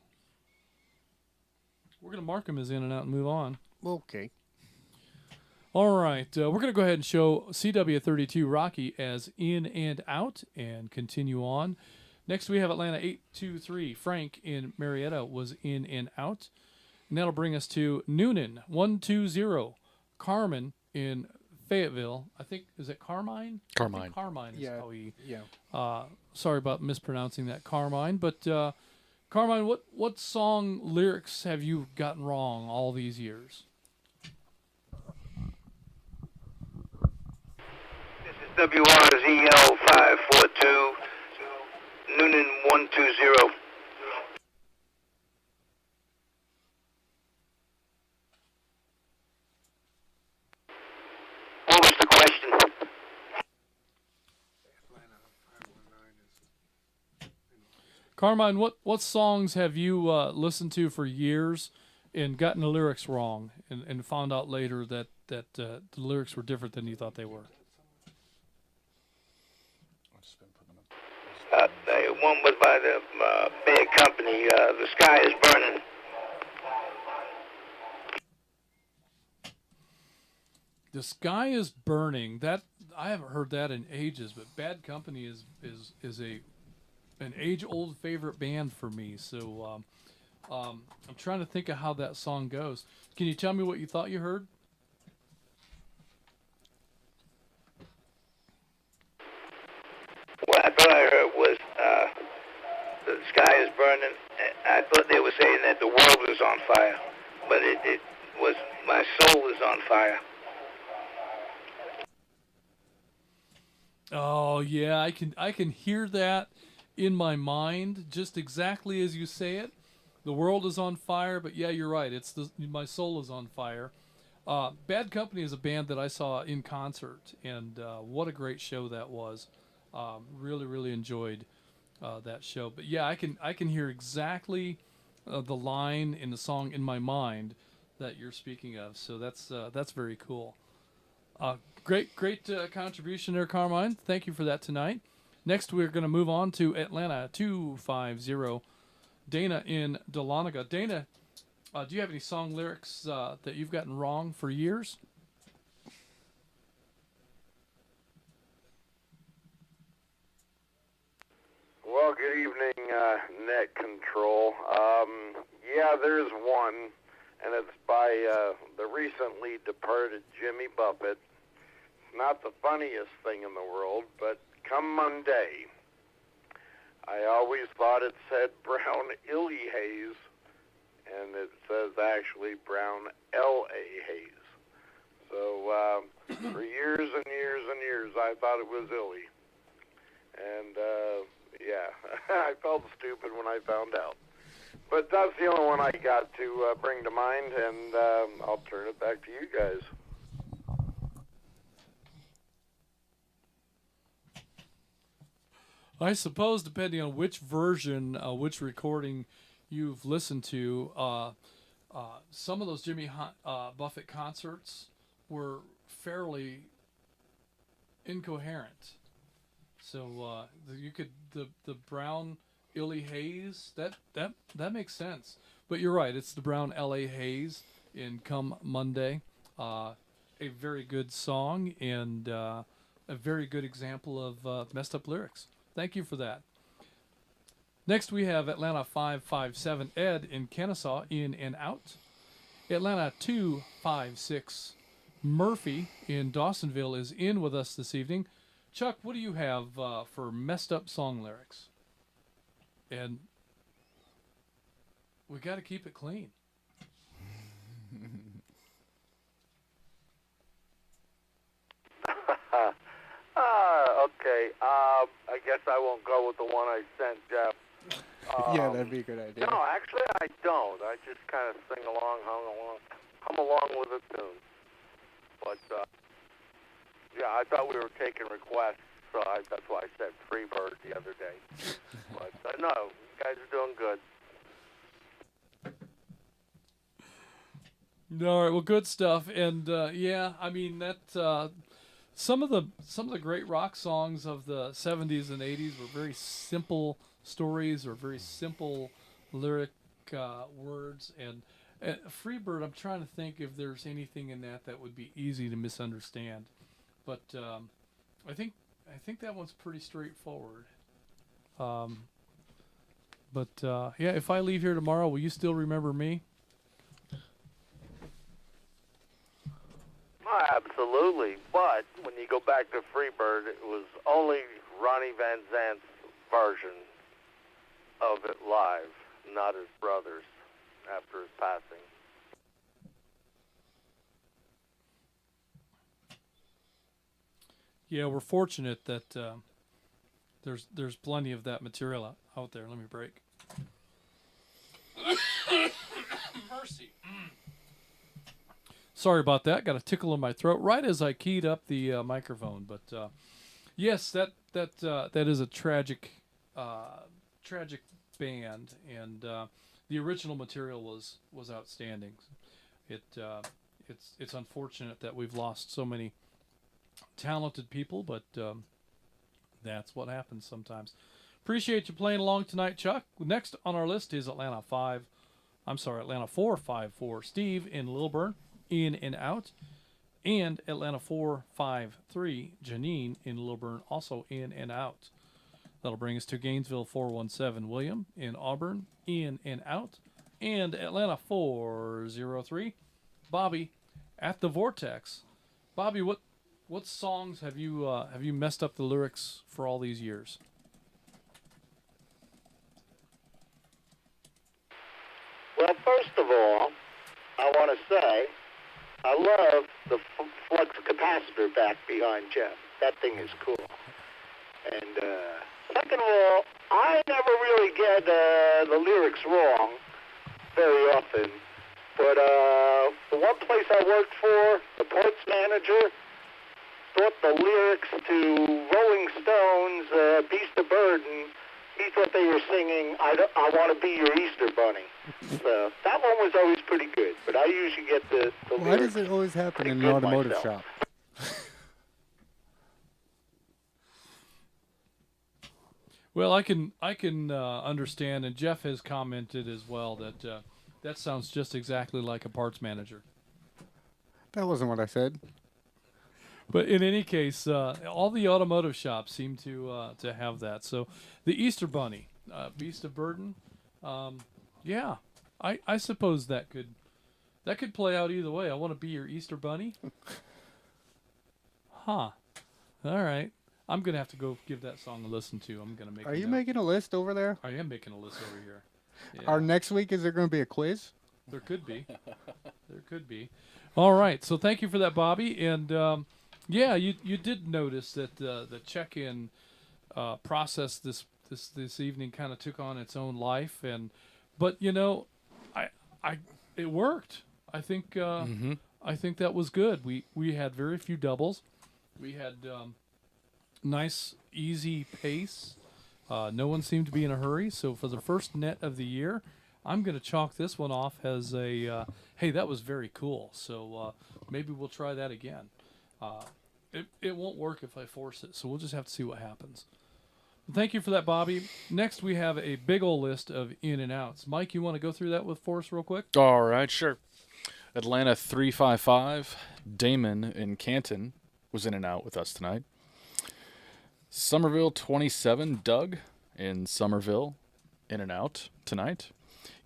We're going to mark him as in and out and move on. Okay. All right. We're going to go ahead and show CW32 Rocky as in and out and continue on. Next, we have Atlanta 823. Frank in Marietta was in and out. And that'll bring us to Noonan 120. Carmen in Fayetteville. I think, is it Carmine? Carmine. I think Carmine is how he. Yeah. Sorry about mispronouncing that, Carmine. But Carmine, what song lyrics have you gotten wrong all these years? WRZL 542, Noonan 120. What was the question? Carmine, what songs have you listened to for years and gotten the lyrics wrong and found out later that the lyrics were different than you thought they were? One was by the bad company, The Sky is Burning. The Sky is Burning. That I haven't heard that in ages, but Bad Company is an age-old favorite band for me. So I'm trying to think of how that song goes. Can you tell me what you thought you heard? What I thought I heard was The Sky is Burning. I thought they were saying that the world was on fire, but it was My Soul is on Fire. Oh yeah, I can hear that in my mind just exactly as you say it. The world is on fire, but yeah, you're right. It's My Soul is on fire. Bad Company is a band that I saw in concert, and what a great show that was. Really enjoyed that show. But yeah, I can hear exactly the line in the song in my mind that you're speaking of. So that's very cool. Great contribution there, Carmine. Thank you for that tonight. Next, we're going to move on to Atlanta 250. Dana in Dahlonega. Dana, do you have any song lyrics that you've gotten wrong for years? Well, good evening, Net Control. Yeah, there's one, and it's by the recently departed Jimmy Buffett. Not the funniest thing in the world, but come Monday, I always thought it said Brown Illy Hayes, and it says actually Brown L.A. Hayes. So for years and years and years, I thought it was Illy. And, yeah, I felt stupid when I found out. But that's the only one I got to bring to mind, and I'll turn it back to you guys. I suppose depending on which version, which recording you've listened to, some of those Jimmy Buffett concerts were fairly incoherent. So you could the Brown Illy Hayes that makes sense. But you're right, it's the Brown L.A. Hayes in Come Monday. A very good song and a very good example of messed up lyrics. Thank you for that. Next we have Atlanta 557 Ed in Kennesaw, in and out. Atlanta 256 Murphy in Dawsonville is in with us this evening. Chuck, what do you have for messed up song lyrics? And we got to keep it clean. Okay. I guess I won't go with the one I sent Jeff. Yeah, that'd be a good idea. No, actually I don't. I just kind of sing along, hum along with the tune. But, yeah, I thought we were taking requests, so that's why I said Freebird the other day. But, no, you guys are doing good. All right, well, good stuff. And, yeah, I mean, that... Some of the great rock songs of the 70s and 80s were very simple stories or very simple lyric words. And Freebird, I'm trying to think if there's anything in that would be easy to misunderstand. But I think that one's pretty straightforward. But yeah, if I leave here tomorrow, will you still remember me? Oh, absolutely. But when you go back to Freebird, it was only Ronnie Van Zant's version of it live, not his brother's after his passing. Yeah, we're fortunate that there's plenty of that material out there. Let me break. Mercy. Sorry about that. Got a tickle in my throat right as I keyed up the microphone. But yes, that is a tragic band, and the original material was outstanding. It's unfortunate that we've lost so many talented people, but that's what happens sometimes. Appreciate you playing along tonight, Chuck. Next on our list is Atlanta 454 Steve in Lilburn, in and out, and Atlanta 453 Janine in Lilburn, also in and out. That'll bring us to Gainesville 417 William in Auburn, in and out, and Atlanta 403 Bobby at the Vortex. Bobby, what songs have you messed up the lyrics for all these years? Well, first of all, I want to say I love the flux capacitor back behind Jeff. That thing is cool. And second of all, I never really get the lyrics wrong very often. But the one place I worked for, the parts manager, thought the lyrics to Rolling Stones' Beast of Burden, he thought they were singing, I want to be your Easter Bunny. So that one was always pretty good, but I usually get the Why lyrics does it always happen in an good automotive myself. shop? Well, I can understand, and Jeff has commented as well that that sounds just exactly like a parts manager. That wasn't what I said. But in any case, all the automotive shops seem to have that. So the Easter Bunny, Beast of Burden, yeah, I suppose that could play out either way. I want to be your Easter Bunny. Huh. All right. I'm gonna have to go give that song a listen to. I'm gonna make. Are you making a list over there? I am making a list over here. Yeah. Our next week, is there going to be a quiz? There could be. There could be. All right. So thank you for that, Bobby. And yeah, you did notice that the check-in process this evening kind of took on its own life, but you know, it worked. I think I think that was good. We had very few doubles. We had nice, easy pace. No one seemed to be in a hurry. So for the first net of the year, I'm going to chalk this one off as a, hey, that was very cool. So maybe we'll try that again. It won't work if I force it, so we'll just have to see what happens. Thank you for that, Bobby. Next, we have a big old list of in and outs. Mike, you want to go through that for us real quick? All right, sure. Atlanta 355, Damon in Canton was in and out with us tonight. Somerville 27, Doug in Somerville, in and out tonight.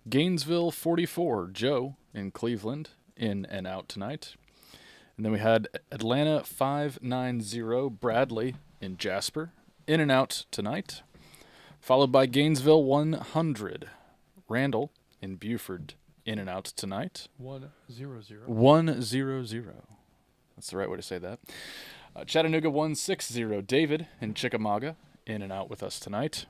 Gainesville 44, Joe in Cleveland, in and out tonight. And then we had Atlanta 590, Bradley in Jasper, in and out tonight. Followed by Gainesville 100, Randall in Buford, in and out tonight. 100. 100. That's the right way to say that. Chattanooga 160, David in Chickamauga, in and out with us tonight.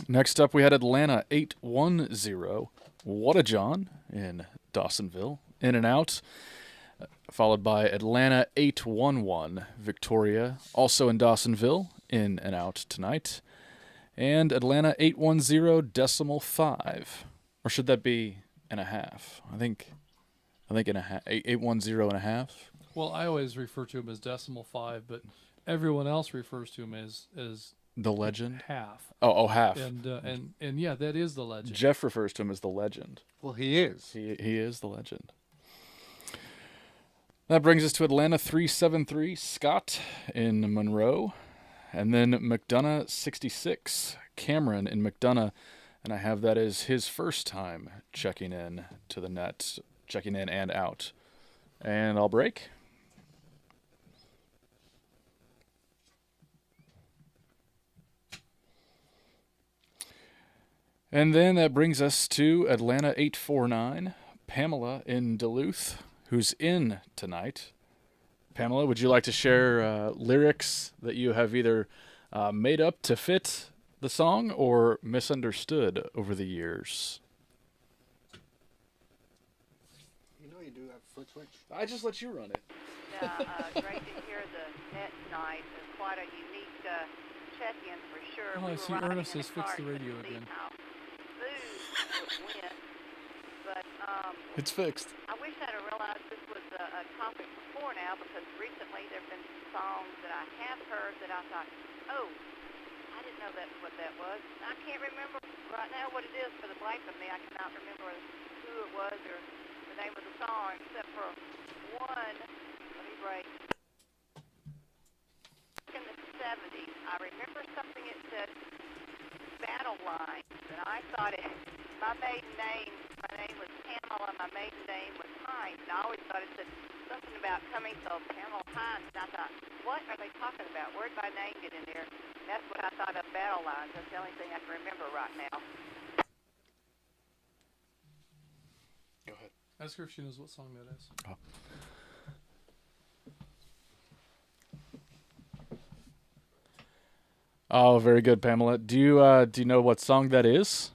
Next up, we had Atlanta 810, Whatajohn in Dawsonville, in and out. Followed by Atlanta 811, Victoria, also in Dawsonville, in and out tonight. And Atlanta 810, decimal 5. Or should that be and a half? I think and a half. 810 and a half. Well, I always refer to him as decimal 5, but everyone else refers to him as the legend. Half. Oh, half. And yeah, that is the legend. Jeff refers to him as the legend. Well, he is. He is the legend. That brings us to Atlanta 373, Scott in Monroe, and then McDonough 66, Cameron in McDonough, and I have that as his first time checking in to the net, checking in and out. And I'll break. And then that brings us to Atlanta 849, Pamela in Duluth, who's in tonight. Pamela, would you like to share lyrics that you have either made up to fit the song or misunderstood over the years? You know you do have foot switch. I just let you run it. Great to hear the net tonight. It's quite a unique check-in for sure. Oh, I see Ernest has fixed the radio again. But it's fixed. I wish I'd have realized this was a topic before now, because recently there have been some songs that I have heard that I thought, oh, I didn't know that's what that was. I can't remember right now what it is. For the life of me, I cannot remember who it was or the name of the song, except for one. Let me break. In the 70s, I remember something it said battle lines, and I thought my maiden name was Pamela, and my maiden name was Hines, and I always thought it said something about coming, so Pamela Hines, and I thought, what are they talking about? Where'd my name get in there? And that's what I thought of battle lines. That's the only thing I can remember right now. Go ahead. Ask her if she knows what song that is. Oh. Oh, very good, Pamela. Do you know what song that is?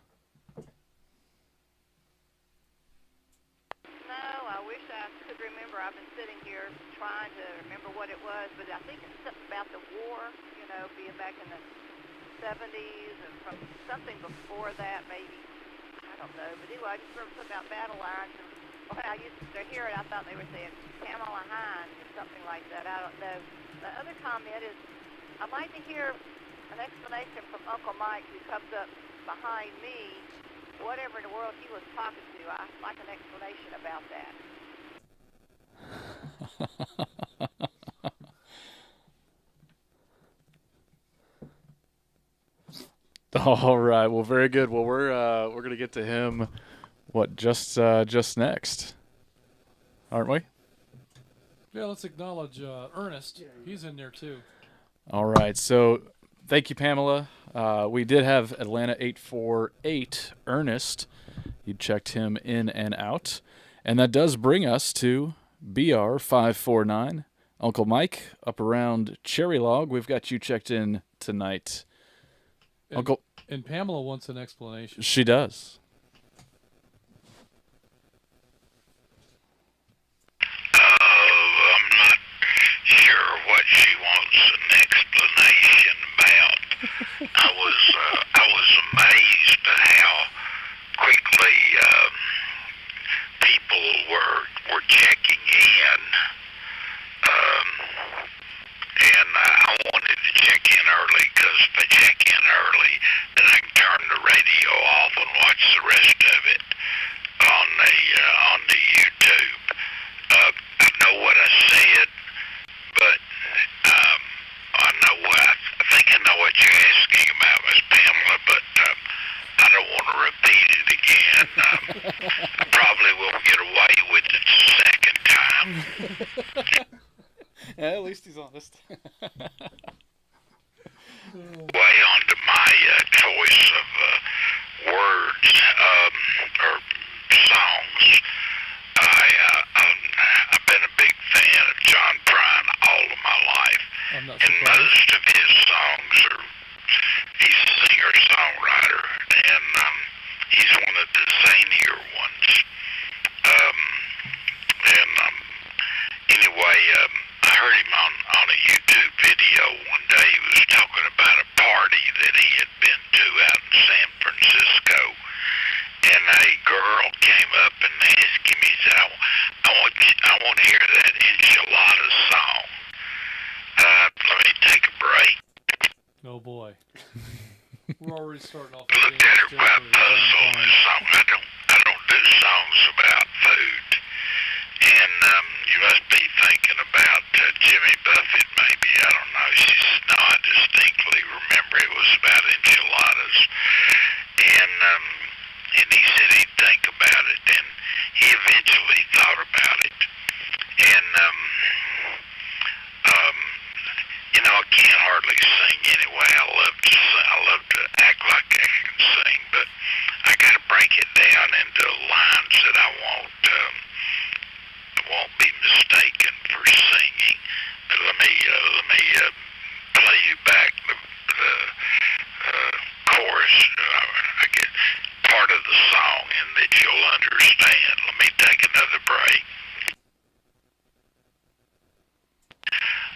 No, I wish I could remember. I've been sitting here trying to remember what it was, but I think it's something about the war, being back in the 70s and from something before that, maybe. I don't know. But anyway, I just remember something about battle lines, and when I used to hear it, I thought they were saying Pamela Hines or something like that. I don't know. The other comment is, I'd like to hear an explanation from Uncle Mike, who comes up behind me, whatever in the world he was talking to. I'd like an explanation about that. All right. Well, very good. Well, we're gonna get to him. Just next, aren't we? Yeah. Let's acknowledge Ernest. He's in there too. All right. So. Thank you, Pamela. We did have Atlanta 848 Ernest. You checked him in and out. And that does bring us to BR 549. Uncle Mike, up around Cherry Log. We've got you checked in tonight. And Pamela wants an explanation. She does. I'm not sure what she wants an explanation about. I was amazed at how quickly people were checking in, and I wanted to check in early, because if I check in early, then I can turn the radio off and watch the rest of it on the YouTube. I know what I said, but I think I know what you're asking about, Miss Pamela, but I don't want to repeat it again. I probably won't get away with it the second time. Yeah, at least he's honest. Way on to my choice of words or songs. I've been a big fan of John Prine all of my life, and most of his songs he's a singer-songwriter, and he's one of the zanier ones. Anyway, I heard him on a YouTube video one day. He was talking about a party that he had been to out in San Francisco, and a girl came up and asked him, he said, I want to hear that enchilada song. Let me take a break. Oh boy. We're already starting off. Looked at her about puzzle on this song. I don't do songs about food. And you must be thinking about Jimmy Buffett, maybe. I don't know. No, I distinctly remember it was about enchiladas. And he said he'd think about it. And he eventually thought about it. And, I can't hardly sing anyway. I love to act like I can sing, but I get part of the song and that you'll understand. Let me take another break.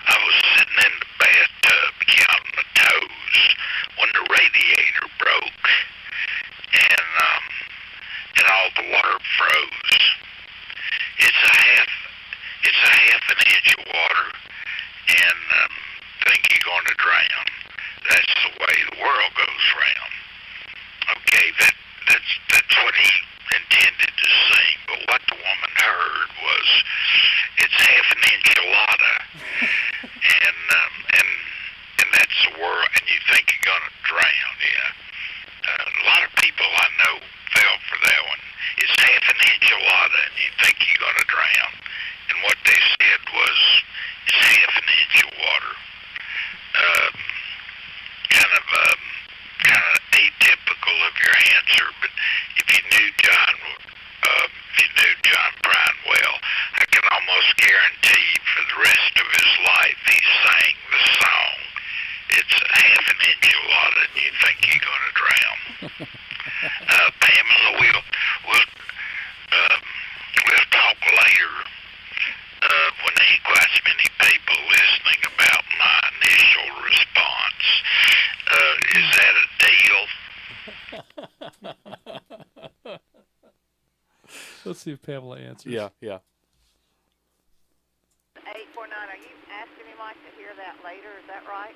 I was sitting in the bathtub counting my toes when the radiator broke, and all the water froze. It's a half an inch of water, and think you're going to drown. That's the way the world goes round. Okay, that's what he intended to sing, but what the woman heard was, it's half an enchilada, and that's the world, and you think you're going to drown, yeah. A lot of people I know fell for that one. It's half an enchilada, and you think you're going to drown, and what they said was, it's half an inch of water. Kind of atypical of your answer, but if you knew John Prine well, I can almost guarantee for the rest of his life he sang the song, it's a half an enchilada and you think you're going to drown. Pamela, we'll talk later when there ain't quite as many people listening about my initial response. Is that a deal? Let's see if Pamela answers. Yeah. 849, are you asking me, Mike, to hear that later? Is that right?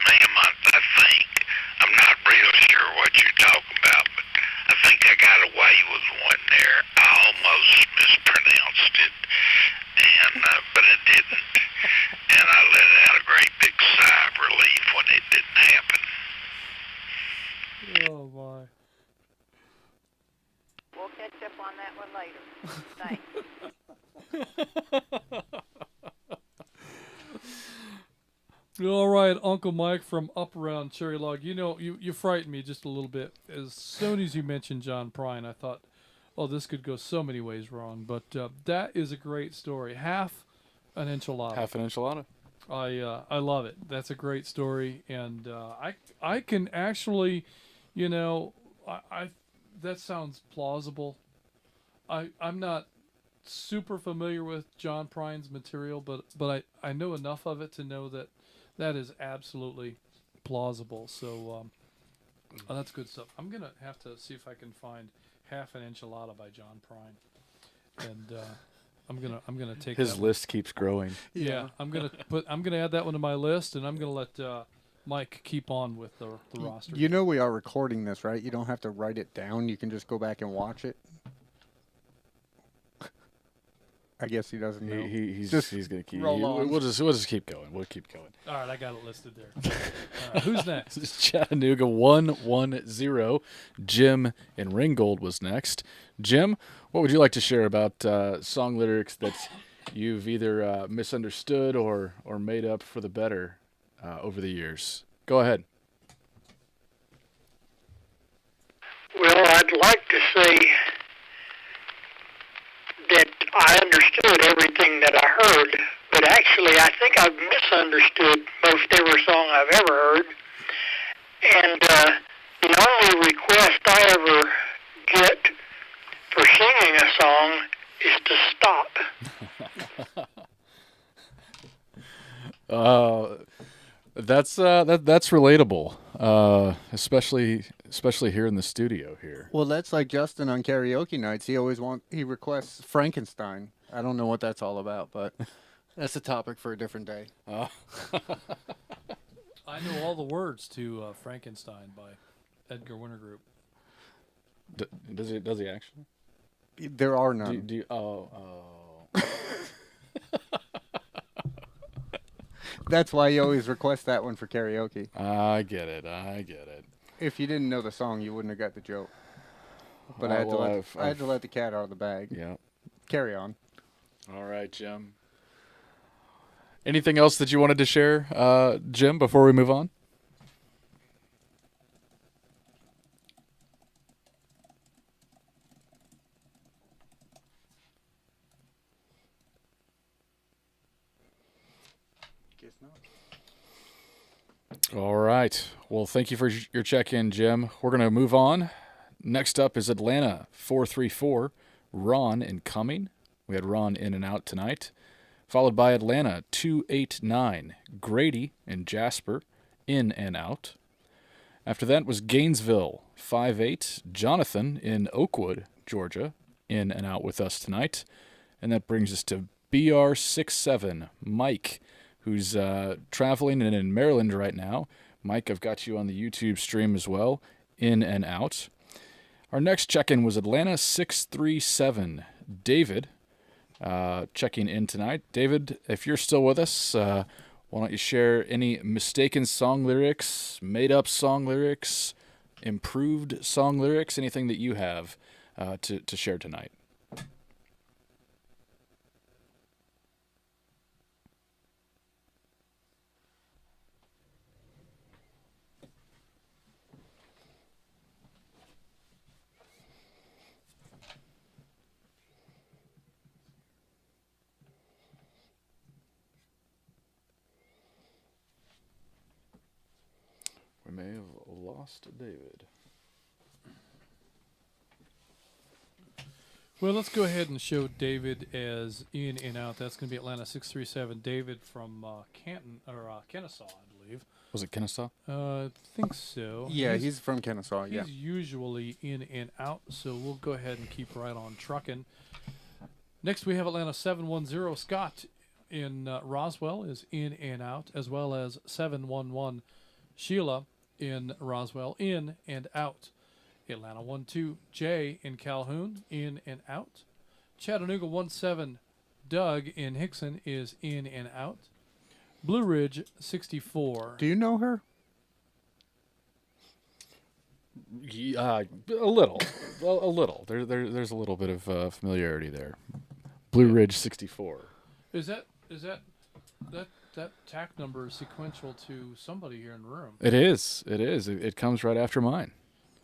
Ma'am, I think, I'm not real sure what you're talking about, but I think I got away with one there. I almost mispronounced it, but I didn't. And I let out a great big sigh of relief when it didn't happen. Oh, my. We'll catch up on that one later. Thanks. All right, Uncle Mike from up around Cherry Log. You know, you frightened me just a little bit. As soon as you mentioned John Prine, I thought, oh, this could go so many ways wrong. But that is a great story. Half an enchilada. Half an enchilada. I love it. That's a great story, and I can actually, you know, I that sounds plausible. I'm not super familiar with John Prine's material, but I know enough of it to know that is absolutely plausible. So that's good stuff. I'm gonna have to see if I can find Half an Enchilada by John Prine, and I'm gonna take his that list keeps growing. Yeah, I'm gonna add that one to my list, and I'm gonna let Mike keep on with the roster. You know we are recording this, right? You don't have to write it down. You can just go back and watch it. I guess he doesn't know. He's gonna keep. We'll just keep going. We'll keep going. All right, I got it listed there. All right, who's next? It's Chattanooga 110. Jim in Ringgold was next. Jim, what would you like to share about song lyrics that you've either misunderstood or made up for the better over the years? Go ahead. Well, I'd like to say that I understood everything that I heard, but actually I think I've misunderstood most every song I've ever heard. And the only request I ever get for singing a song is to stop. That's relatable, especially here in the studio here. Well, that's like Justin on karaoke nights. He requests Frankenstein. I don't know what that's all about, but that's a topic for a different day. I know all the words to Frankenstein by Edgar Winter Group. Does he actually? There are none. That's why you always request that one for karaoke. I get it. If you didn't know the song, you wouldn't have got the joke. But I had to let the cat out of the bag. Yeah. Carry on. All right, Jim. Anything else that you wanted to share, Jim, before we move on? All right. Well, thank you for your check-in, Jim. We're going to move on. Next up is Atlanta 434, Ron incoming. We had Ron in and out tonight. Followed by Atlanta 289, Grady and Jasper, in and out. After that was Gainesville 58, Jonathan in Oakwood, Georgia, in and out with us tonight. And that brings us to BR67, Mike, who's traveling and in Maryland right now. Mike, I've got you on the YouTube stream as well, in and out. Our next check-in was Atlanta 637, David, checking in tonight. David, if you're still with us, why don't you share any mistaken song lyrics, made-up song lyrics, improved song lyrics, anything that you have to share tonight? We may have lost David. Well, let's go ahead and show David as in and out. That's going to be Atlanta 637. David from Canton or Kennesaw, I believe. Was it Kennesaw? I think so. Yeah, he's from Kennesaw. Yeah. He's usually in and out, so we'll go ahead and keep right on trucking. Next, we have Atlanta 710. Scott in Roswell is in and out, as well as 711 Sheila in Roswell, in and out. Atlanta 12 Jay in Calhoun, in and out. Chattanooga 17 Doug in Hickson is in and out. Blue Ridge 64. Do you know her? Yeah, a little. Well, a little. There's a little bit of familiarity there. Blue Ridge 64. Is that tack number is sequential to somebody here in the room? It is. It comes right after mine.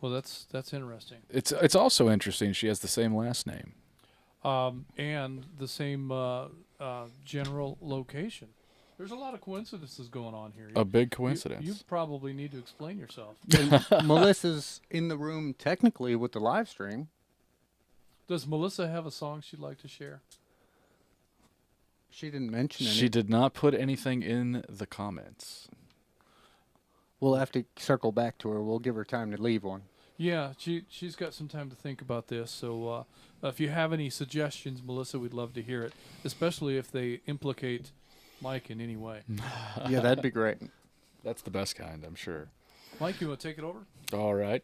Well, that's interesting. It's also interesting. She has the same last name, and the same general location. There's a lot of coincidences going on here. A big coincidence. You probably need to explain yourself. Melissa's in the room technically with the live stream. Does Melissa have a song she'd like to share? She didn't mention any. She did not put anything in the comments. We'll have to circle back to her. We'll give her time to leave one. Yeah, she's got some time to think about this. So if you have any suggestions, Melissa, we'd love to hear it, especially if they implicate Mike in any way. Yeah, that'd be great. That's the best kind, I'm sure. Mike, you want to take it over? All right.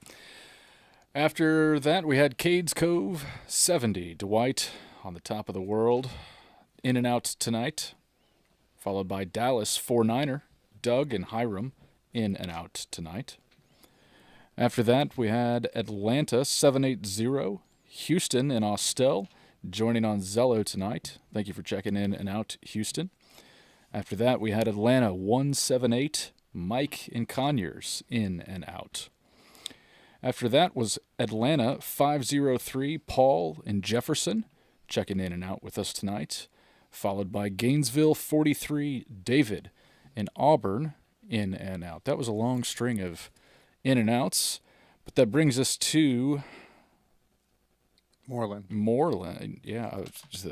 After that, we had Cades Cove 70, Dwight on the top of the world, in and out tonight, followed by Dallas 49er, Doug and Hiram, in and out tonight. After that, we had Atlanta 780, Houston and Austell joining on Zello tonight. Thank you for checking in and out, Houston. After that, we had Atlanta 178, Mike and Conyers, in and out. After that was Atlanta 503, Paul and Jefferson, checking in and out with us tonight. Followed by Gainesville 43, David and Auburn, in and out. That was a long string of in and outs, but that brings us to Moreland, yeah,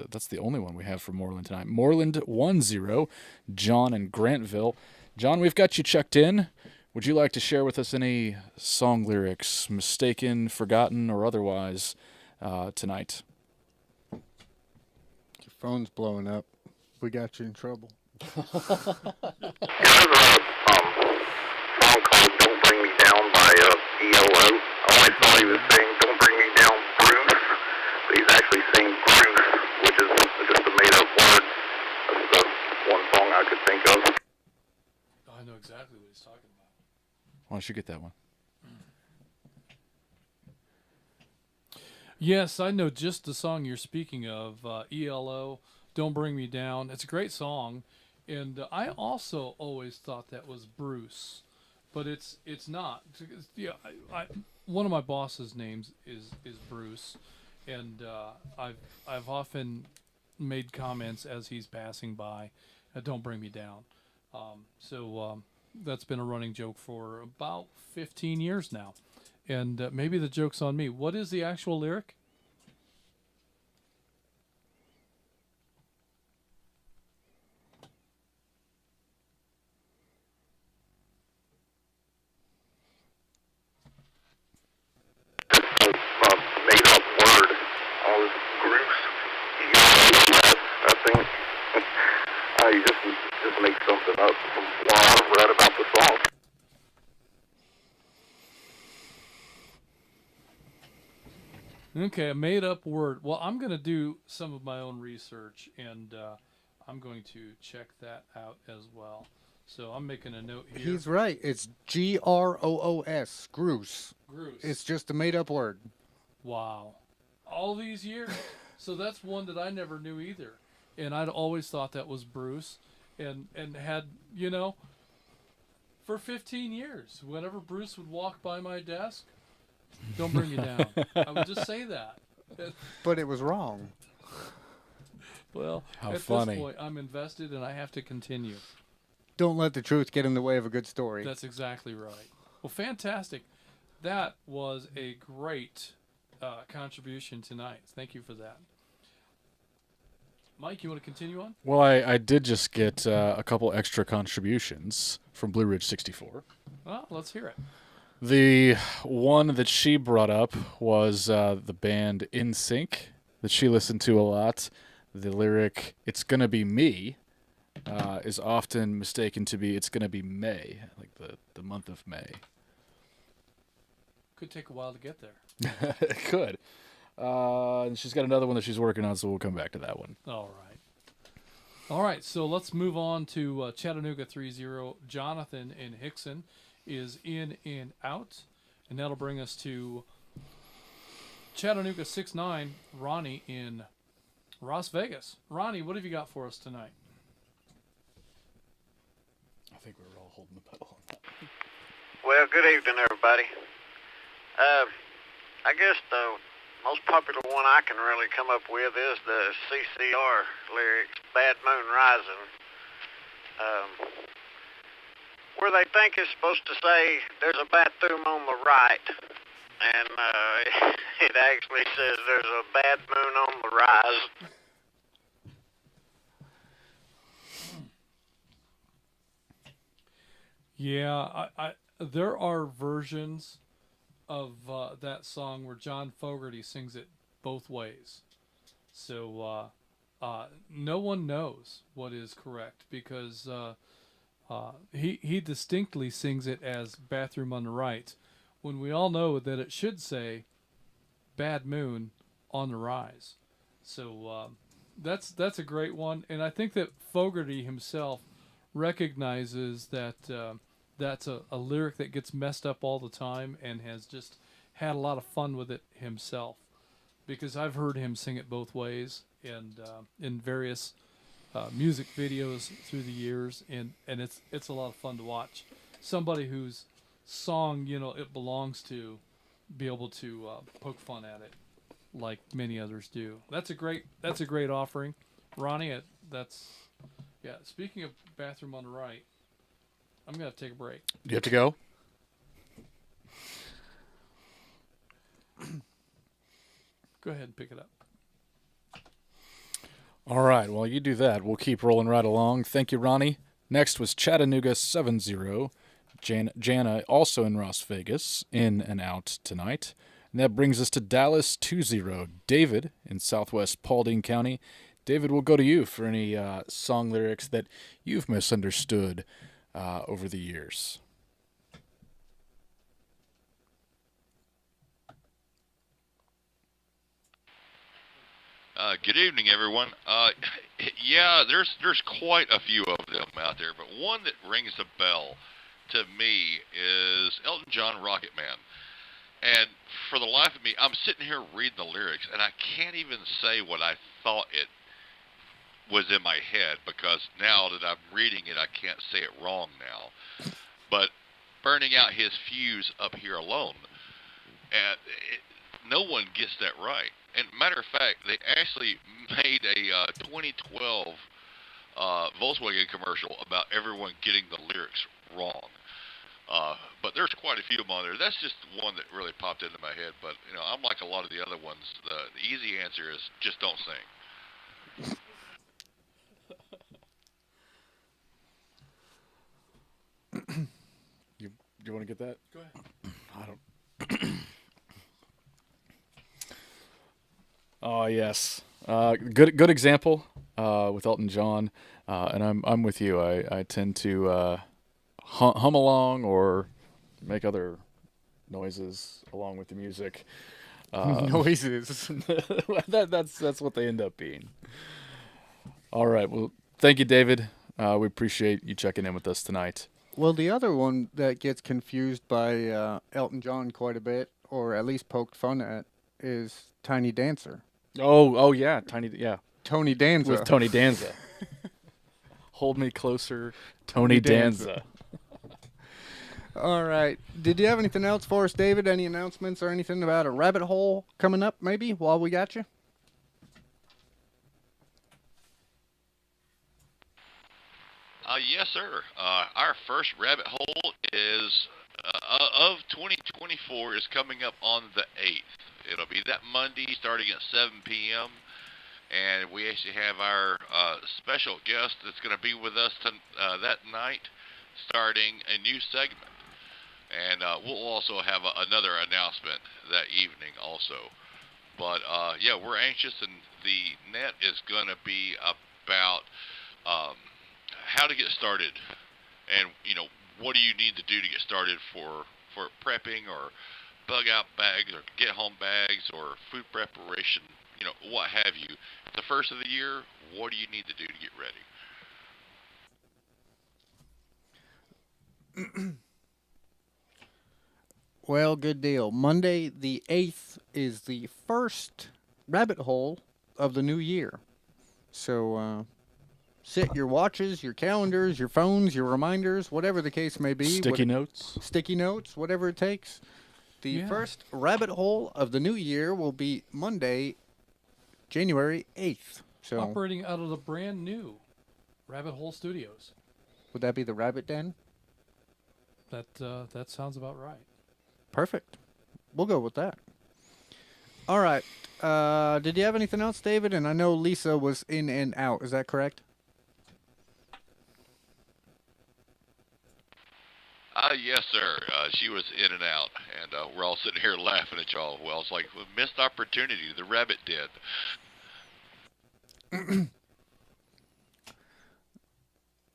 that's the only one we have for Moreland tonight. Moreland 10, John and Grantville. John, we've got you checked in. Would you like to share with us any song lyrics, mistaken, forgotten, or otherwise, tonight? Your phone's blowing up. We got you in trouble. Song called Don't Bring Me Down by ELO. I always thought he was saying Don't Bring Me Down, Bruce, but he's actually saying Bruce, which is just a made-up word. That's the one song I could think of. Oh, I know exactly what he's talking about. Why don't you get that one? Yes, I know just the song you're speaking of, ELO, Don't Bring Me Down. It's a great song, and I also always thought that was Bruce, but it's not. Yeah, one of my boss's names is Bruce, and I've often made comments as he's passing by, Don't Bring Me Down. that's been a running joke for about 15 years now. And maybe the joke's on me. What is the actual lyric? Made-up word. All this Bruce. You I think you just make something up from what I've read about the song. Okay, a made-up word. Well, I'm going to do some of my own research, and I'm going to check that out as well. So I'm making a note here. He's right. It's Groos. Groos. Groos. It's just a made-up word. Wow. All these years. So that's one that I never knew either. And I'd always thought that was Bruce. And had, for 15 years, whenever Bruce would walk by my desk, don't bring you down. I would just say that. But it was wrong. Well, How at funny. this point, I'm invested and I have to continue. Don't let the truth get in the way of a good story. That's exactly right. Well, fantastic. That was a great contribution tonight. Thank you for that. Mike, you want to continue on? Well, I did just get a couple extra contributions from Blue Ridge 64. Well, let's hear it. The one that she brought up was the band In Sync that she listened to a lot. The lyric, "It's Gonna Be Me," is often mistaken to be "It's Gonna Be May," like the month of May. Could take a while to get there. It could. And she's got another one that she's working on, so we'll come back to that one. All right. All right, so let's move on to Chattanooga 30. Jonathan in Hickson is in and out, and that'll bring us to Chattanooga 69, Ronnie in Las Vegas. Ronnie, what have you got for us tonight? I think we were all holding the pedal on that. Well, good evening, everybody. I guess the most popular one I can really come up with is the CCR lyrics, "Bad Moon Rising," where they think it's supposed to say there's a bathroom on the right, and it actually says there's a bad moon on the rise. Yeah, I there are versions of that song where John Fogerty sings it both ways. So no one knows what is correct because he distinctly sings it as bathroom on the right, when we all know that it should say bad moon on the rise. So that's a great one, and I think that Fogerty himself recognizes that that's a lyric that gets messed up all the time and has just had a lot of fun with it himself, because I've heard him sing it both ways and in various music videos through the years, and it's a lot of fun to watch somebody whose song it belongs to be able to poke fun at it like many others do. That's a great offering, Ronnie. Speaking of bathroom on the right, I'm gonna have to take a break. Do you have to go? Go ahead and pick it up. All right, while you do that, we'll keep rolling right along. Thank you, Ronnie. Next was Chattanooga 70. Jana, also in Las Vegas, in and out tonight. And that brings us to Dallas 20. David in southwest Paulding County. David, we'll go to you for any song lyrics that you've misunderstood over the years. Good evening, everyone. Yeah, there's quite a few of them out there, but one that rings a bell to me is Elton John, Rocket Man. And for the life of me, I'm sitting here reading the lyrics, and I can't even say what I thought it was in my head, because now that I'm reading it, I can't say it wrong now. But burning out his fuse up here alone, and no one gets that right. And matter of fact, they actually made a 2012 Volkswagen commercial about everyone getting the lyrics wrong. But there's quite a few of them on there. That's just one that really popped into my head. But, you know, I'm like a lot of the other ones. The easy answer is just don't sing. You want to get that? Go ahead. I don't. Oh yes, good example with Elton John, and I'm with you. I tend to hum along or make other noises along with the music. Noises. That's what they end up being. All right. Well, thank you, David. We appreciate you checking in with us tonight. Well, the other one that gets confused by Elton John quite a bit, or at least poked fun at, is Tiny Dancer. Oh yeah, Tony Danza. With Tony Danza. Hold me closer, Tony Danza. All right. Did you have anything else for us, David? Any announcements or anything about a rabbit hole coming up, maybe, while we got you? Yes, sir. Our first rabbit hole is of 2024 is coming up on the 8th. It'll be that Monday starting at 7 p.m. And we actually have our special guest that's going to be with us that night starting a new segment. And we'll also have another announcement that evening also. But, yeah, we're anxious, and the net is going to be about how to get started, and what do you need to do to get started for prepping or bug out bags or get home bags or food preparation, what have you. The first of the year, what do you need to do to get ready? Well, good deal. Monday the 8th is the first rabbit hole of the new year. So set your watches, your calendars, your phones, your reminders, whatever the case may be. Sticky notes, whatever it takes. The first rabbit hole of the new year will be Monday, January 8th. So operating out of the brand new Rabbit Hole Studios. Would that be the Rabbit Den? That sounds about right. Perfect. We'll go with that. All right. Did you have anything else, David? And I know Lisa was in and out. Is that correct? Yes, sir. She was in and out, and we're all sitting here laughing at y'all. Well, it's like a missed opportunity. The rabbit did.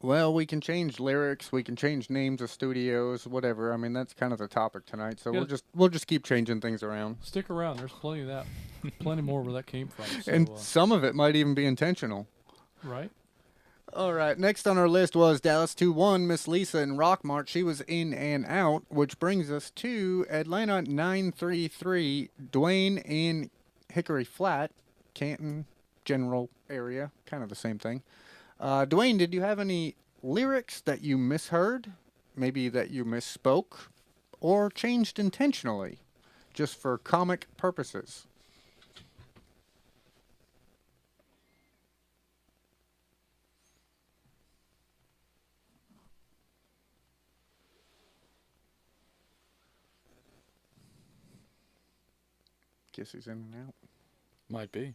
Well, we can change lyrics, we can change names of studios, whatever. I mean, that's kind of the topic tonight. So we'll just keep changing things around. Stick around. There's plenty of that, plenty more where that came from. So, and some of it might even be intentional. Right. All right. Next on our list was Dallas 2-1, Miss Lisa in Rockmart. She was in and out, which brings us to Atlanta 933, Dwayne in Hickory Flat, Canton general area, kind of the same thing. Dwayne, did you have any lyrics that you misheard, maybe that you misspoke, or changed intentionally, just for comic purposes? Guess he's in and out. Might be.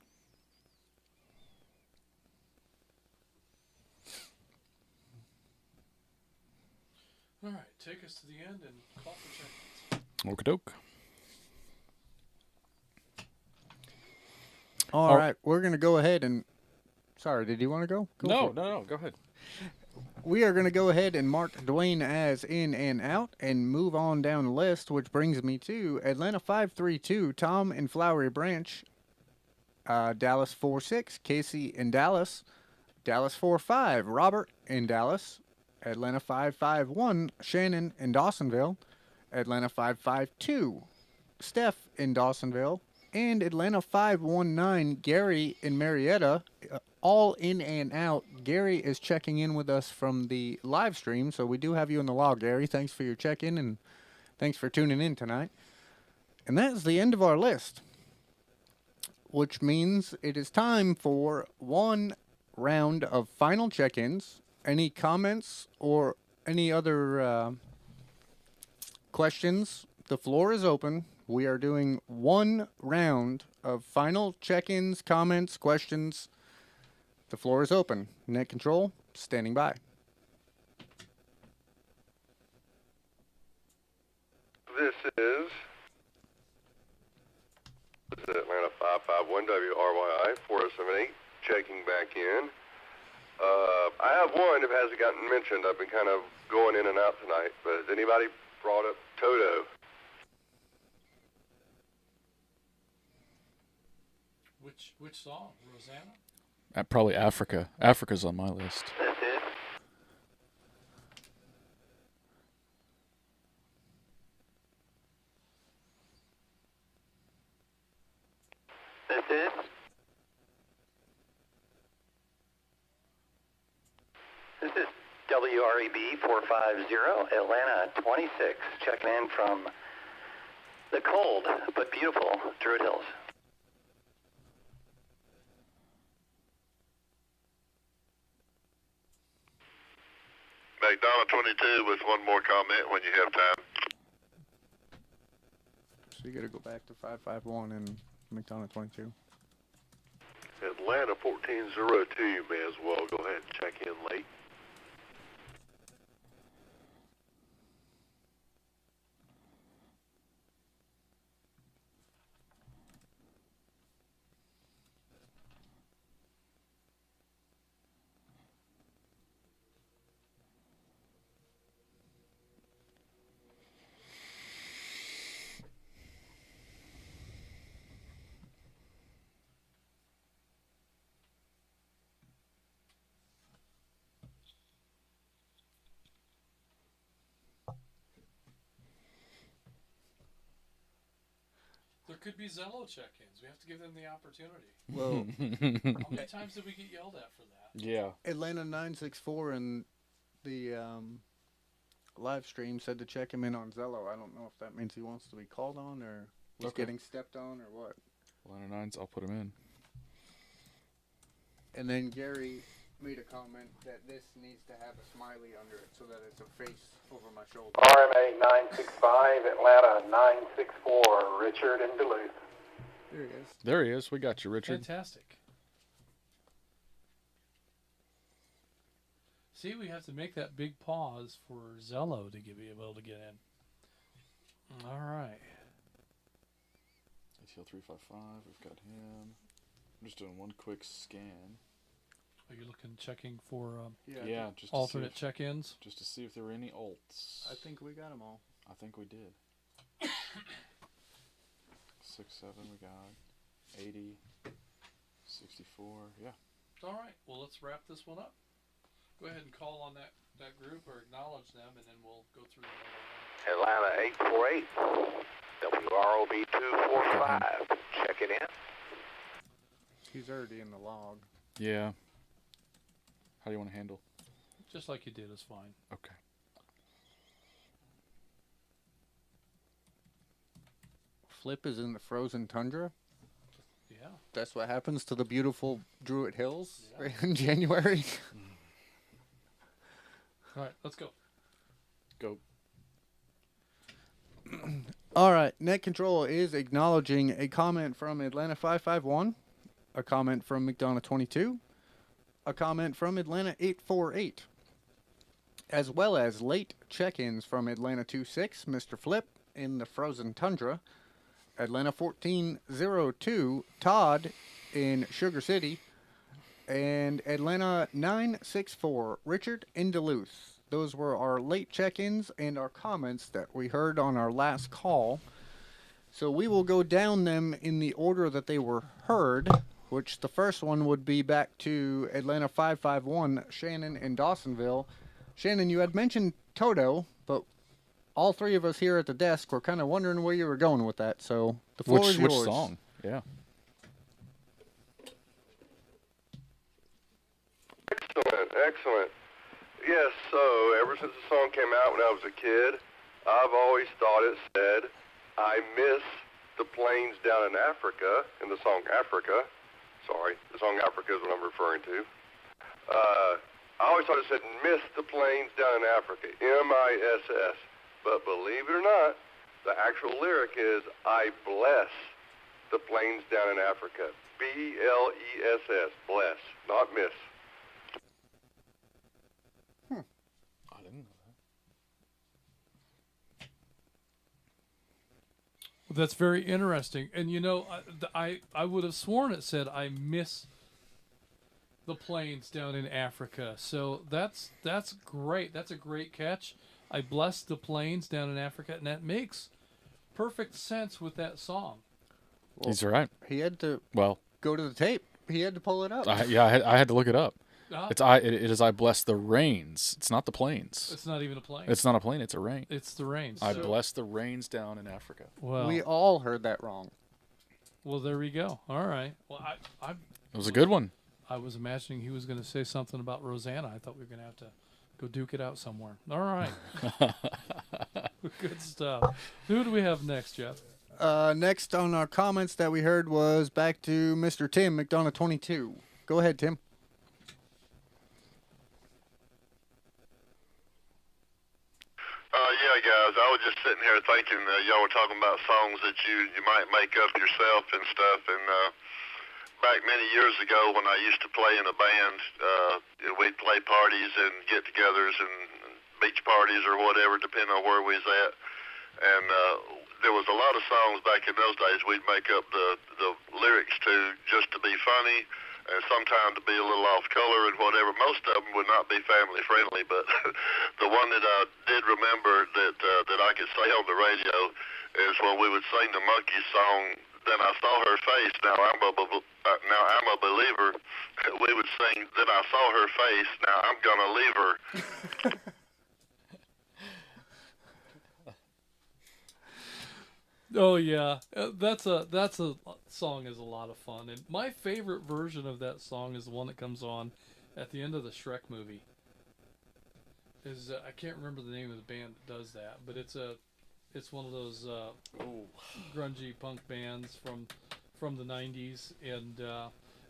All right, take us to the end and call for check-ins. Okie-doke. All right, we're going to go ahead and... Sorry, did you want to go? No, go ahead. We are going to go ahead and mark Dwayne as in and out and move on down the list, which brings me to Atlanta 532, Tom in Flowery Branch, Dallas 46, Casey in Dallas, Dallas 45, Robert in Dallas, Atlanta 551, Shannon in Dawsonville, Atlanta 552, Steph in Dawsonville, and Atlanta 519, Gary in Marietta, all in and out. Gary is checking in with us from the live stream, so we do have you in the log, Gary. Thanks for your check-in, and thanks for tuning in tonight. And that is the end of our list, which means it is time for one round of final check-ins. Any comments or any other questions? The floor is open. We are doing one round of final check-ins, comments, questions. The floor is open. Net control, standing by. This is Atlanta 551 WRYI 4078, checking back in. I have one that hasn't gotten mentioned. I've been kind of going in and out tonight, but has anybody brought up Toto? Which song? Rosanna? Probably Africa. Africa's on my list. That's it. That's it. This is WREB 450, Atlanta 26, checking in from the cold but beautiful Druid Hills. McDonough 22 with one more comment when you have time. So you got to go back to 551 and McDonough 22. Atlanta 1402, you may as well go ahead and check in late. There could be Zello check-ins. We have to give them the opportunity. Well, how many times did we get yelled at for that? Yeah. Atlanta 964 and the live stream said to check him in on Zello. I don't know if that means he wants to be called on or was getting stepped on or what. Atlanta 9s, I'll put him in. And then Gary made a comment that this needs to have a smiley under it so that it's a face over my shoulder. RMA 965, Atlanta 964, Richard in Duluth. There he is. There he is. We got you, Richard. Fantastic. See, we have to make that big pause for Zello to be able to get in. All right. ATL 355, we've got him. I'm just doing one quick scan. Are you checking for yeah, just alternate check-ins? Just to see if there were any alts. I think we got them all. I think we did. 67 we got. 80. 64. Yeah. All right. Well, let's wrap this one up. Go ahead and call on that group or acknowledge them, and then we'll go through the number one. Atlanta 848, WROB 245, checking in. He's already in the log. Yeah. How do you want to handle? Just like you did is fine. Okay. Flip is in the frozen tundra. Yeah. That's what happens to the beautiful Druid Hills in January. All right, let's go. Go. All right, Net Control is acknowledging a comment from Atlanta 551, a comment from McDonough 22, a comment from Atlanta 848, as well as late check-ins from Atlanta 26, Mr. Flip in the frozen tundra, Atlanta 1402, Todd in Sugar City, and Atlanta 964, Richard in Duluth. Those were our late check-ins and our comments that we heard on our last call. So we will go down them in the order that they were heard, which the first one would be back to Atlanta 551, Shannon in Dawsonville. Shannon, you had mentioned Toto, but all three of us here at the desk were kind of wondering where you were going with that. So the floor is yours. Which song? Yeah. Excellent. Yes, so ever since the song came out when I was a kid, I've always thought it said, I miss the plains down in Africa, in the song Africa. Sorry, the song Africa is what I'm referring to. I always thought it said miss the plains down in Africa, M-I-S-S. But believe it or not, the actual lyric is, I bless the plains down in Africa. B-L-E-S-S, bless, not miss. I didn't know that. That's very interesting. And you know, I would have sworn it said I miss the plains down in Africa. So that's great. That's a great catch. I bless the plains down in Africa, and that makes perfect sense with that song. Well, He's right. He had to Well, go to the tape. He had to pull it up. I had to look it up. It is I bless the rains. It's not the plains. It's not even a plane. It's not a plane. It's a rain. It's the rains. I bless the rains down in Africa. Well, we all heard that wrong. Well, there we go. All right. Well, It was a good one. I was imagining he was going to say something about Rosanna. I thought we were going to have to go duke it out somewhere. All right. Good stuff. Who do we have next, Jeff? Next on our comments that we heard was back to Mr. Tim McDonough 22. Go ahead, Tim. Yeah, guys, I was just sitting here thinking y'all were talking about songs that you might make up yourself and stuff. And back many years ago when I used to play in a band, we'd play parties and get-togethers and beach parties or whatever, depending on where we was at. And there was a lot of songs back in those days we'd make up the lyrics to just to be funny and sometimes to be a little off color and whatever. Most of them would not be family friendly, but the one that I did remember that I could say on the radio is when we would sing the Monkees song, Then I Saw Her Face, Now I'm a Believer. We would sing, Then I Saw Her Face, Now I'm Gonna Leave Her. Oh yeah, that's a song is a lot of fun, and my favorite version of that song is the one that comes on at the end of the Shrek movie. I can't remember the name of the band that does that, but it's one of those grungy punk bands from the '90s, and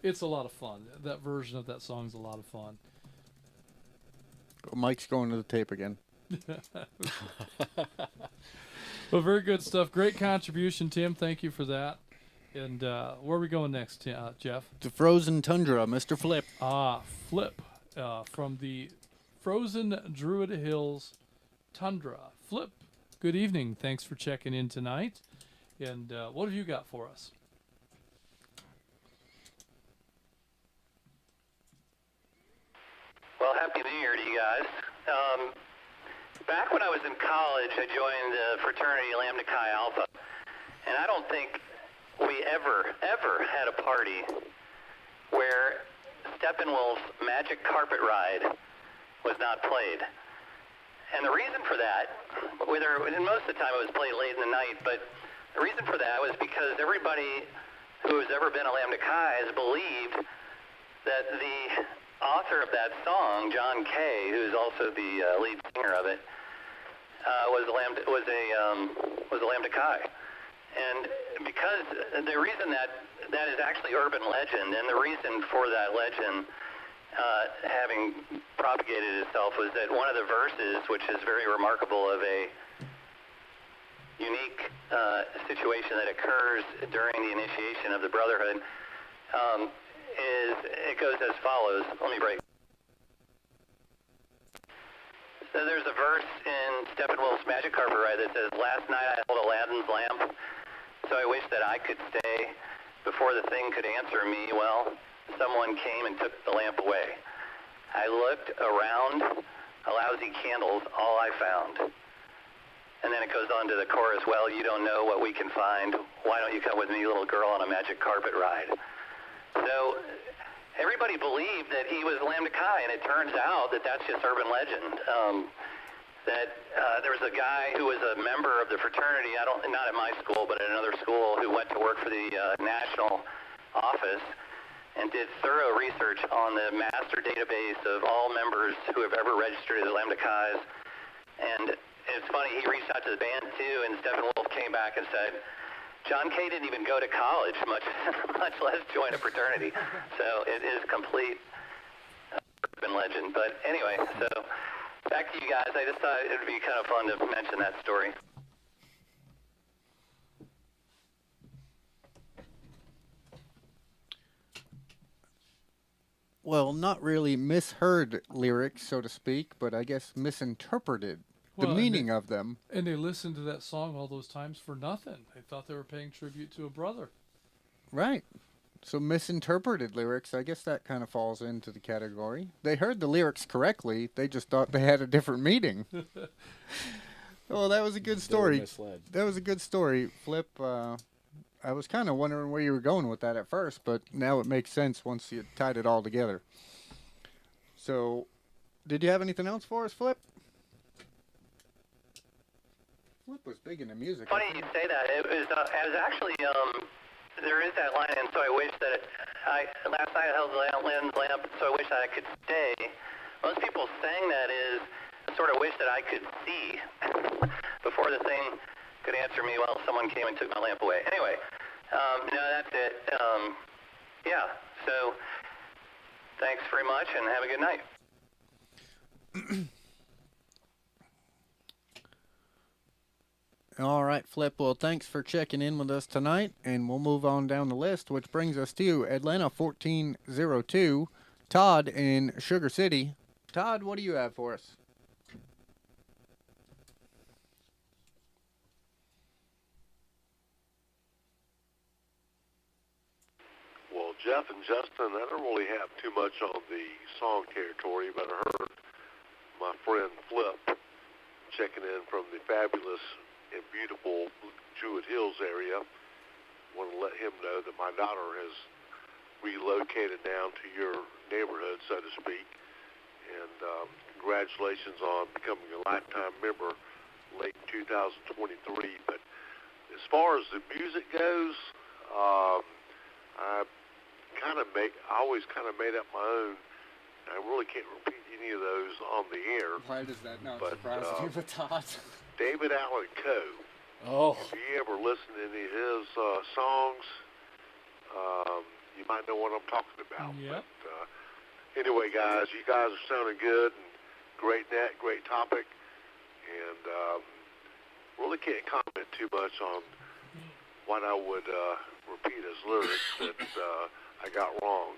it's a lot of fun. That version of that song is a lot of fun. Mike's going to the tape again. Well, very good stuff. Great contribution, Tim. Thank you for that. And where are we going next, Jeff? To Frozen Tundra, Mr. Flip. Flip from the Frozen Druid Hills Tundra. Flip, good evening. Thanks for checking in tonight. And what have you got for us? Well, Happy New Year to you guys. Back when I was in college, I joined the fraternity Lambda Chi Alpha, and I don't think we ever had a party where Steppenwolf's Magic Carpet Ride was not played. And the reason for that, and most of the time it was played late in the night, but the reason for that was because everybody who has ever been a Lambda Chi has believed that the author of that song, John Kay, who's also the lead singer of it, was a Lambda Chi. And because the reason that is actually urban legend, and the reason for that legend having propagated itself was that one of the verses, which is very remarkable of a unique situation that occurs during the initiation of the Brotherhood, it goes as follows. Let me break. So there's a verse in Steppenwolf's Magic Carpet Ride that says, "Last night I held Aladdin's lamp, so I wish that I could stay. Before the thing could answer me, well, someone came and took the lamp away. I looked around, a lousy candle's all I found." And then it goes on to the chorus, "Well, you don't know what we can find. Why don't you come with me, little girl, on a magic carpet ride?" So everybody believed that he was Lambda Chi, and it turns out that that's just urban legend. There was a guy who was a member of the fraternity, not at my school, but at another school, who went to work for the national office and did thorough research on the master database of all members who have ever registered as Lambda Chis. And it's funny, he reached out to the band too, and Steppenwolf came back and said, John Kay didn't even go to college, much less join a fraternity. So it is complete urban legend. But anyway, so back to you guys. I just thought it would be kind of fun to mention that story. Well, not really misheard lyrics, so to speak, but I guess misinterpreted the meaning of them. And they listened to that song all those times for nothing. They thought they were paying tribute to a brother. Right. So misinterpreted lyrics, I guess that kind of falls into the category. They heard the lyrics correctly, they just thought they had a different meaning. Oh, that was a good story. Misled. That was a good story, Flip. I was kind of wondering where you were going with that at first, but now it makes sense once you tied it all together. So, did you have anything else for us, Flip? Flip was big into music. Funny you say that. It was actually, there is that line, and so I wish that last night I held the lamp, so I wish that I could stay. Most people saying that is, I sort of wish that I could see before the thing could answer me while someone came and took my lamp away. Anyway, no, that's it. Yeah, so thanks very much, and have a good night. All right, Flip. Well, thanks for checking in with us tonight, and we'll move on down the list, which brings us to Atlanta 1402, Todd in Sugar City. Todd, what do you have for us? Well, Jeff and Justin, I don't really have too much on the song territory, but I heard my friend Flip checking in from the fabulous and beautiful Jewett Hills area. Want to let him know that my daughter has relocated down to your neighborhood, so to speak. And congratulations on becoming a lifetime member late 2023. But as far as the music goes, I always kind of made up my own. I really can't repeat any of those on the air. Why does that not surprise you, but Todd? David Allen Coe. Oh. If you ever listen to any of his songs, you might know what I'm talking about. Yep. But anyway, guys, you guys are sounding good. And great net, great topic. And really can't comment too much on what I would repeat as lyrics that I got wrong.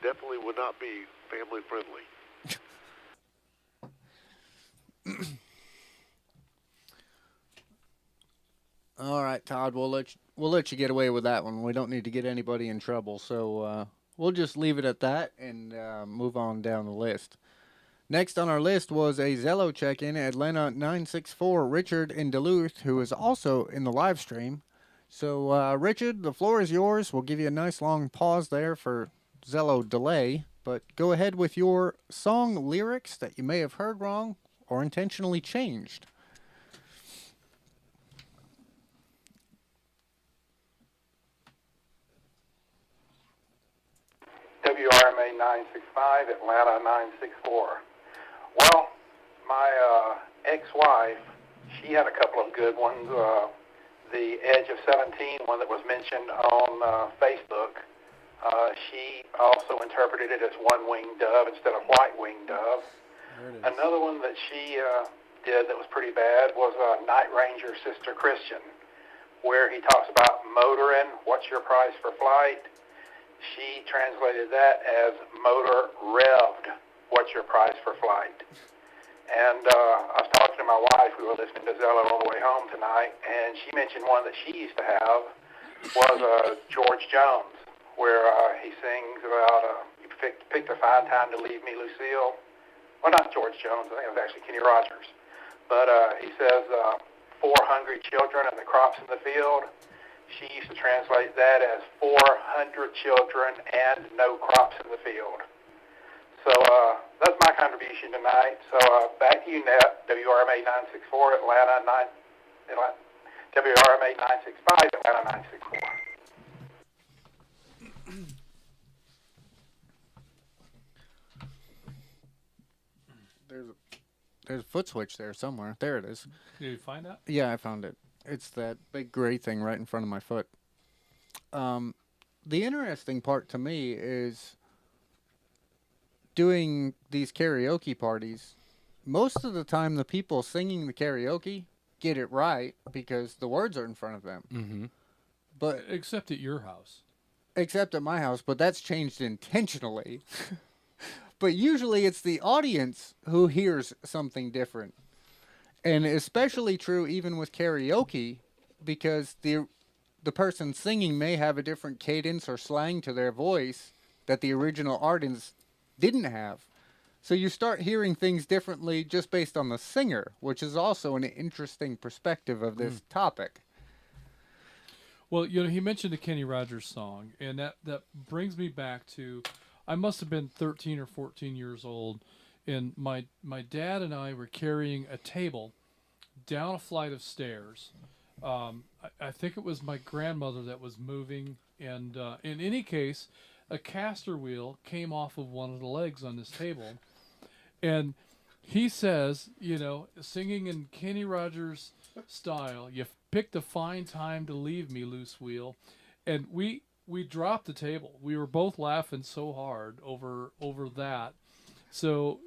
Definitely would not be family friendly. All right, Todd, we'll let you get away with that one. We don't need to get anybody in trouble, so we'll just leave it at that and move on down the list. Next on our list was a Zello check-in, Atlanta 964 Richard in Duluth, who is also in the live stream. So, Richard, the floor is yours. We'll give you a nice long pause there for Zello delay, but go ahead with your song lyrics that you may have heard wrong or intentionally changed. WRMA 965, Atlanta 964. Well, my ex-wife, she had a couple of good ones. The Edge of 17, one that was mentioned on Facebook, she also interpreted it as one-winged dove instead of white-winged dove. Another one that she did that was pretty bad was Night Ranger Sister Christian, where he talks about motoring, what's your price for flight? She translated that as motor revved, what's your price for flight? And I was talking to my wife, we were listening to Zello on the way home tonight, and she mentioned one that she used to have was George Jones, where he sings about, you picked a fine time to leave me, Lucille. Well, not George Jones, I think it was actually Kenny Rogers. But he says, 4 hungry children and the crops in the field. She used to translate that as 400 children and no crops in the field. So that's my contribution tonight. So back to you, Net, WRMA 964, Atlanta WRMA 965, Atlanta 964. There's a foot switch there somewhere. There it is. Did you find that? Yeah, I found it. It's that big gray thing right in front of my foot. The interesting part to me is doing these karaoke parties, most of the time the people singing the karaoke get it right because the words are in front of them. Mm-hmm. But except at your house. Except at my house, but that's changed intentionally. But usually it's the audience who hears something different. And especially true even with karaoke, because the person singing may have a different cadence or slang to their voice that the original artist didn't have. So you start hearing things differently just based on the singer, which is also an interesting perspective of this topic. Well, he mentioned the Kenny Rogers song, and that brings me back to, I must have been 13 or 14 years old, and my dad and I were carrying a table down a flight of stairs. I think it was my grandmother that was moving, and in any case, a caster wheel came off of one of the legs on this table, and he says, singing in Kenny Rogers style, "You picked a fine time to leave me, loose wheel," and we dropped the table. We were both laughing so hard over that. So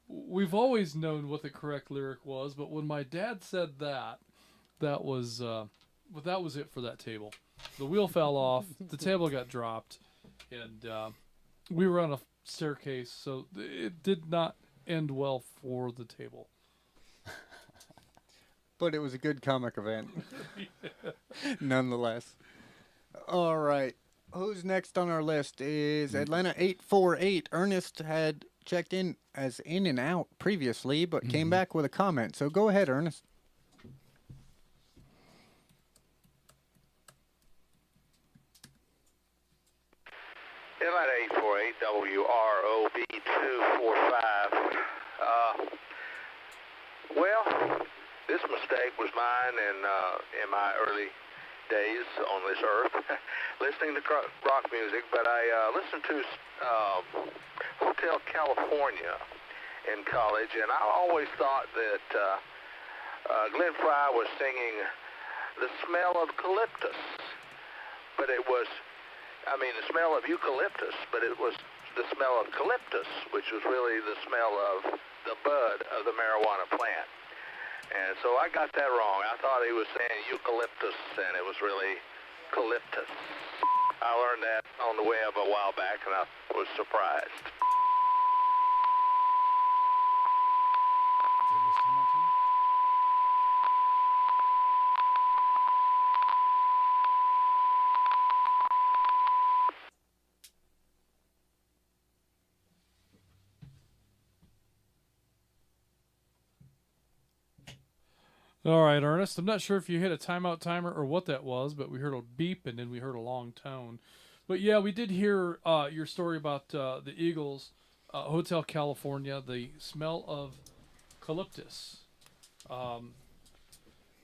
we've always known what the correct lyric was, but when my dad said that was it for that table. The wheel fell off, the table got dropped, and we were on a staircase, so it did not end well for the table. But it was a good comic event. Nonetheless. All right. Who's next on our list is Atlanta 848. Ernest had checked in as in and out previously, but came back with a comment. So go ahead, Ernest. Atlanta 848 WROB 245. Well, this mistake was mine in my early days on this earth, listening to rock music, but I listened to Hotel California in college, and I always thought that Glenn Frey was singing The Smell of Eucalyptus, but it was, the smell of eucalyptus, but it was the smell of eucalyptus, which was really the smell of the bud of the marijuana plant. And so I got that wrong. I thought he was saying eucalyptus, and it was really eucalyptus. I learned that on the web a while back, and I was surprised. All right, Ernest. I'm not sure if you hit a timeout timer or what that was, but we heard a beep and then we heard a long tone. But yeah, we did hear your story about the Eagles, Hotel California, the smell of eucalyptus.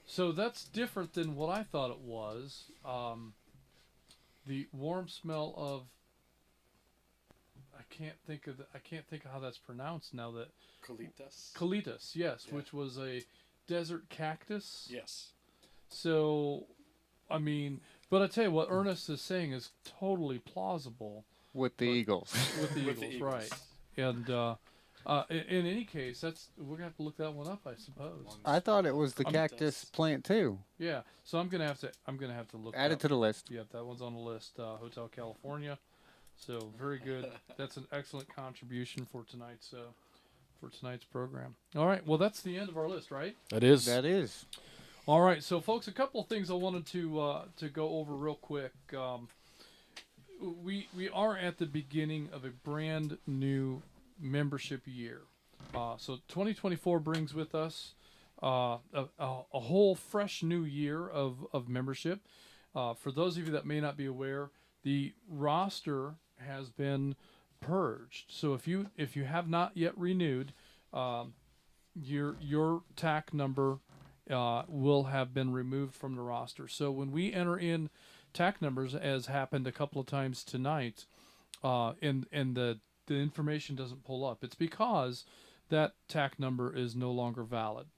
So that's different than what I thought it was. The warm smell of, I can't think of how that's pronounced now. That Colitas, yes, yeah. Which was a desert cactus. Yes. So, but I tell you what Ernest is saying is totally plausible. With the Eagles. With the Eagles, right. And in any case, we're gonna have to look that one up, I suppose. I thought it was the cactus plant too. Yeah. So I'm gonna have to look. Add it to the list. Yeah, that one's on the list. Hotel California. So very good. That's an excellent contribution for tonight's program. All right. Well, that's the end of our list, right? That is. That is. All right. So, folks, a couple of things I wanted to go over real quick. We are at the beginning of a brand new membership year. So 2024 brings with us a whole fresh new year of membership. For those of you that may not be aware, the roster has been purged. So if you have not yet renewed, your TAC number will have been removed from the roster. So when we enter in TAC numbers, as happened a couple of times tonight, and the information doesn't pull up, it's because that TAC number is no longer valid.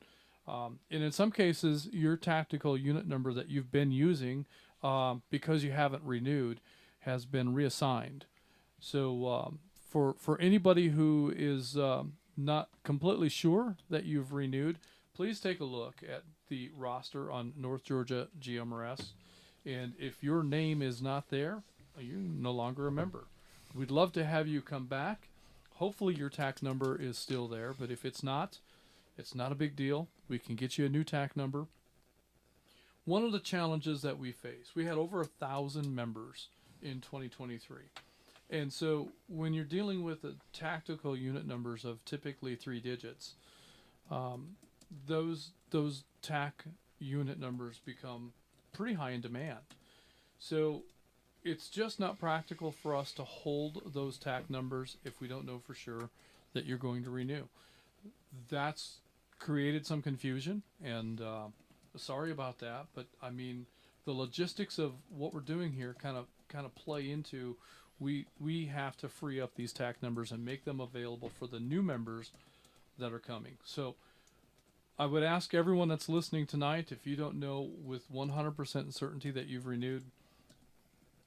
And in some cases, your tactical unit number that you've been using, because you haven't renewed, has been reassigned. So for anybody who is not completely sure that you've renewed, please take a look at the roster on North Georgia GMRS. And if your name is not there, you're no longer a member. We'd love to have you come back. Hopefully your TAC number is still there, but if it's not a big deal. We can get you a new TAC number. One of the challenges that we face, we had over 1,000 members in 2023. And so when you're dealing with the tactical unit numbers of typically 3 digits, those TAC unit numbers become pretty high in demand. So it's just not practical for us to hold those TAC numbers if we don't know for sure that you're going to renew. That's created some confusion, and sorry about that, but I mean the logistics of what we're doing here kind of play into we have to free up these TAC numbers and make them available for the new members that are coming. So I would ask everyone that's listening tonight, if you don't know with 100% certainty that you've renewed,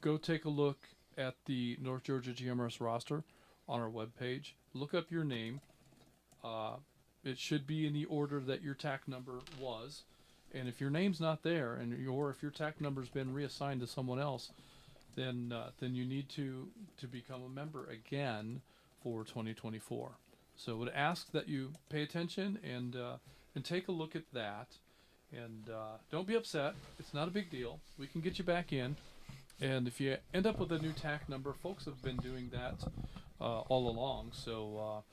go take a look at the North Georgia GMRS roster on our webpage. Look up your name. It should be in the order that your TAC number was. And if your name's not there, or if your TAC number's been reassigned to someone else, then you need to become a member again for 2024. So I would ask that you pay attention and take a look at that. And don't be upset. It's not a big deal. We can get you back in. And if you end up with a new TAC number, folks have been doing that all along. So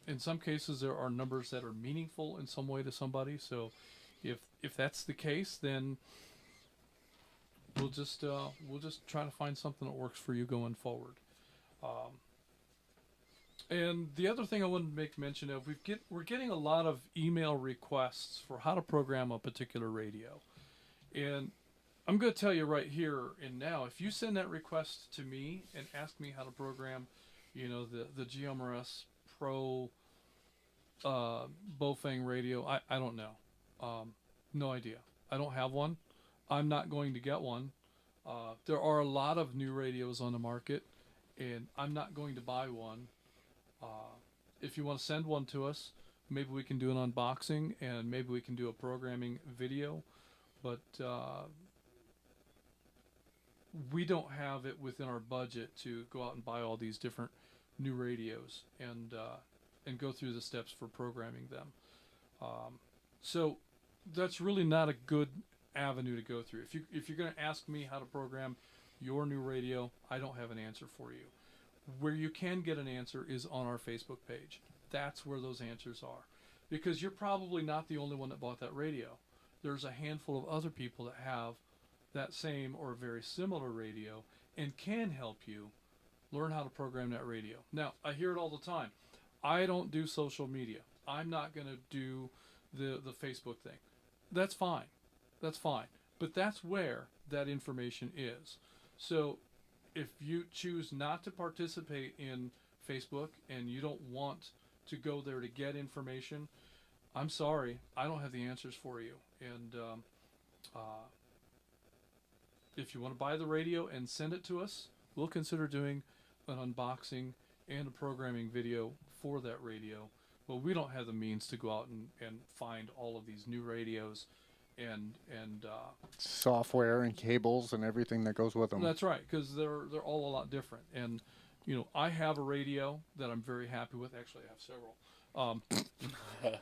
in some cases, there are numbers that are meaningful in some way to somebody. So if that's the case, then we'll just try to find something that works for you going forward. And the other thing I wanted to make mention of, we're getting a lot of email requests for how to program a particular radio. And I'm going to tell you right here and now, if you send that request to me and ask me how to program, the GMRS Pro Bofang radio, I don't know. No idea. I don't have one. I'm not going to get one. There are a lot of new radios on the market, and I'm not going to buy one. If you want to send one to us, maybe we can do an unboxing, and maybe we can do a programming video, but we don't have it within our budget to go out and buy all these different new radios and go through the steps for programming them. So that's really not a good avenue to go through. If you're going to ask me how to program your new radio, I don't have an answer for you. Where you can get an answer is on our Facebook page. That's where those answers are. Because you're probably not the only one that bought that radio. There's a handful of other people that have that same or very similar radio and can help you learn how to program that radio. Now, I hear it all the time. I don't do social media. I'm not going to do the Facebook thing. That's fine. That's fine. But that's where that information is. So if you choose not to participate in Facebook and you don't want to go there to get information, I'm sorry, I don't have the answers for you. And if you want to buy the radio and send it to us, we'll consider doing an unboxing and a programming video for that radio. But we don't have the means to go out and find all of these new radios and software and cables and everything that goes with them. That's right, because they're all a lot different. And I have a radio that I'm very happy with. Actually, I have several.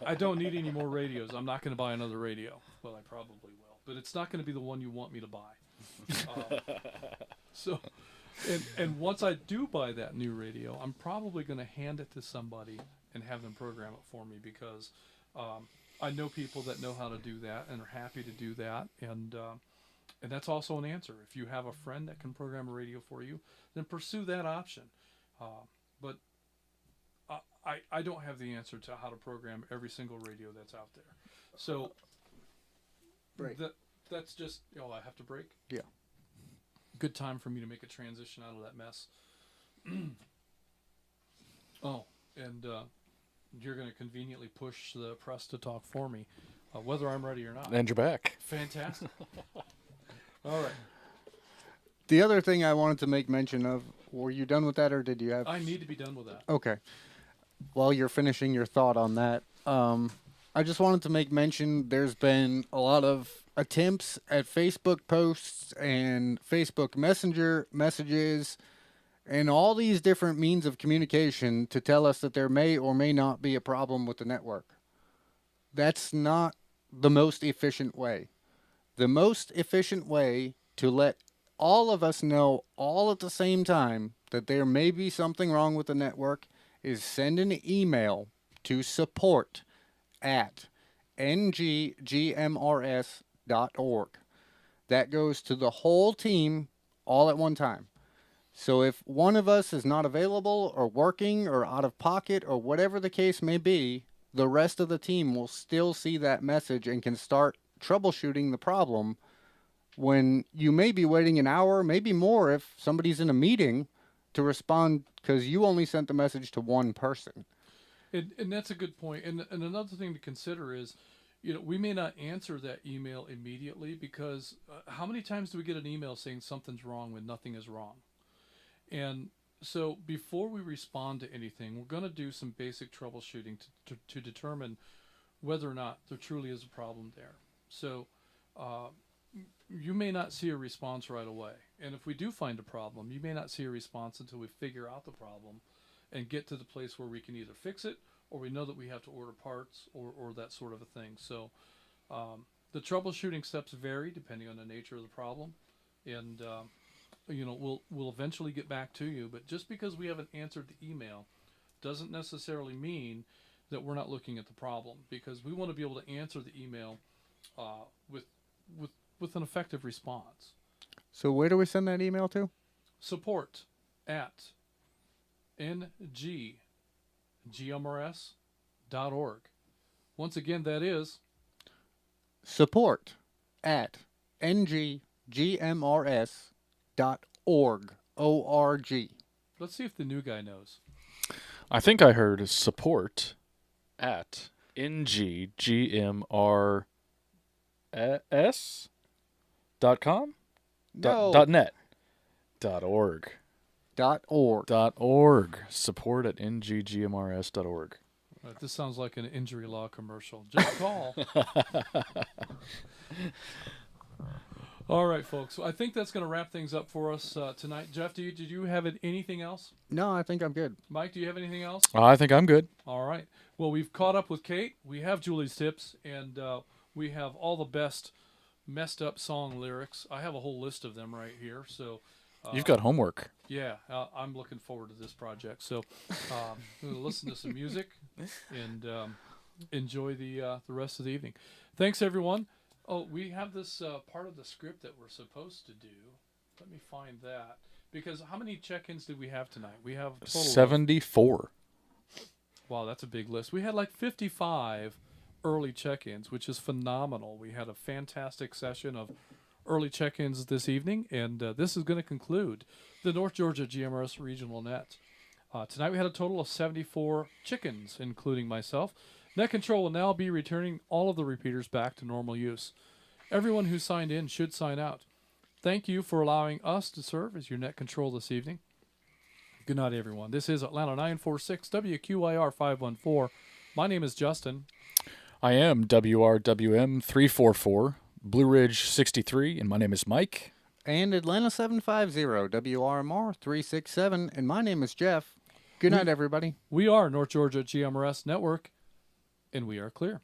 I don't need any more radios. I'm not going to buy another radio. Well, I probably will, but it's not going to be the one you want me to buy. So, and once I do buy that new radio, I'm probably going to hand it to somebody and have them program it for me, because I know people that know how to do that and are happy to do that, and that's also an answer. If you have a friend that can program a radio for you, then pursue that option. But I don't have the answer to how to program every single radio that's out there. So that's just, I have to break? Yeah. Good time for me to make a transition out of that mess. And you're going to conveniently push the press to talk for me, whether I'm ready or not. And you're back. Fantastic. All right. The other thing I wanted to make mention of Were you done with that, or did you have... I need to be done with that. Okay. While you're finishing your thought on that, I just wanted to make mention there's been a lot of attempts at Facebook posts and Facebook Messenger messages and all these different means of communication to tell us that there may or may not be a problem with the network. That's not the most efficient way. The most efficient way to let all of us know all at the same time that there may be something wrong with the network is send an email to support@NGGMRS.org. That goes to the whole team all at one time. So if one of us is not available or working or out of pocket or whatever the case may be, the rest of the team will still see that message and can start troubleshooting the problem when you may be waiting an hour, maybe more if somebody's in a meeting to respond because you only sent the message to one person. And that's a good point. And another thing to consider is, we may not answer that email immediately because how many times do we get an email saying something's wrong when nothing is wrong? And so before we respond to anything, we're going to do some basic troubleshooting to determine whether or not there truly is a problem there. So you may not see a response right away. And if we do find a problem, you may not see a response until we figure out the problem and get to the place where we can either fix it or we know that we have to order parts or that sort of a thing. So the troubleshooting steps vary depending on the nature of the problem. And we'll eventually get back to you, but just because we haven't answered the email doesn't necessarily mean that we're not looking at the problem, because we want to be able to answer the email with an effective response. So where do we send that email to? support@NGGMRS.org. Once again, that is support@NGGMRS.org. O-R-G. Let's see if the new guy knows. I think I heard support@NGGMRS.com? No. .net. .org. .org. .org. Support@NGGMRS.org. This sounds like an injury law commercial. Just call. All right, folks. So I think that's going to wrap things up for us tonight. Jeff, did you have anything else? No, I think I'm good. Mike, do you have anything else? I think I'm good. All right. Well, we've caught up with Kate. We have Julie's tips, and we have all the best messed up song lyrics. I have a whole list of them right here. So you've got homework. Yeah, I'm looking forward to this project. So I'm going to listen to some music and enjoy the rest of the evening. Thanks, everyone. Oh, we have this part of the script that we're supposed to do. Let me find that. Because how many check-ins did we have tonight? We have a total 74. Wow, that's a big list. We had like 55 early check-ins, which is phenomenal. We had a fantastic session of early check-ins this evening, and this is going to conclude the North Georgia GMRS Regional Net. Tonight we had a total of 74 chickens, including myself. Net Control will now be returning all of the repeaters back to normal use. Everyone who signed in should sign out. Thank you for allowing us to serve as your Net Control this evening. Good night, everyone. This is Atlanta 946 WQIR 514. My name is Justin. I am WRWM 344, Blue Ridge 63, and my name is Mike. And Atlanta 750, WRMR 367, and my name is Jeff. Good night, everybody. We are North Georgia GMRS Network, and we are clear.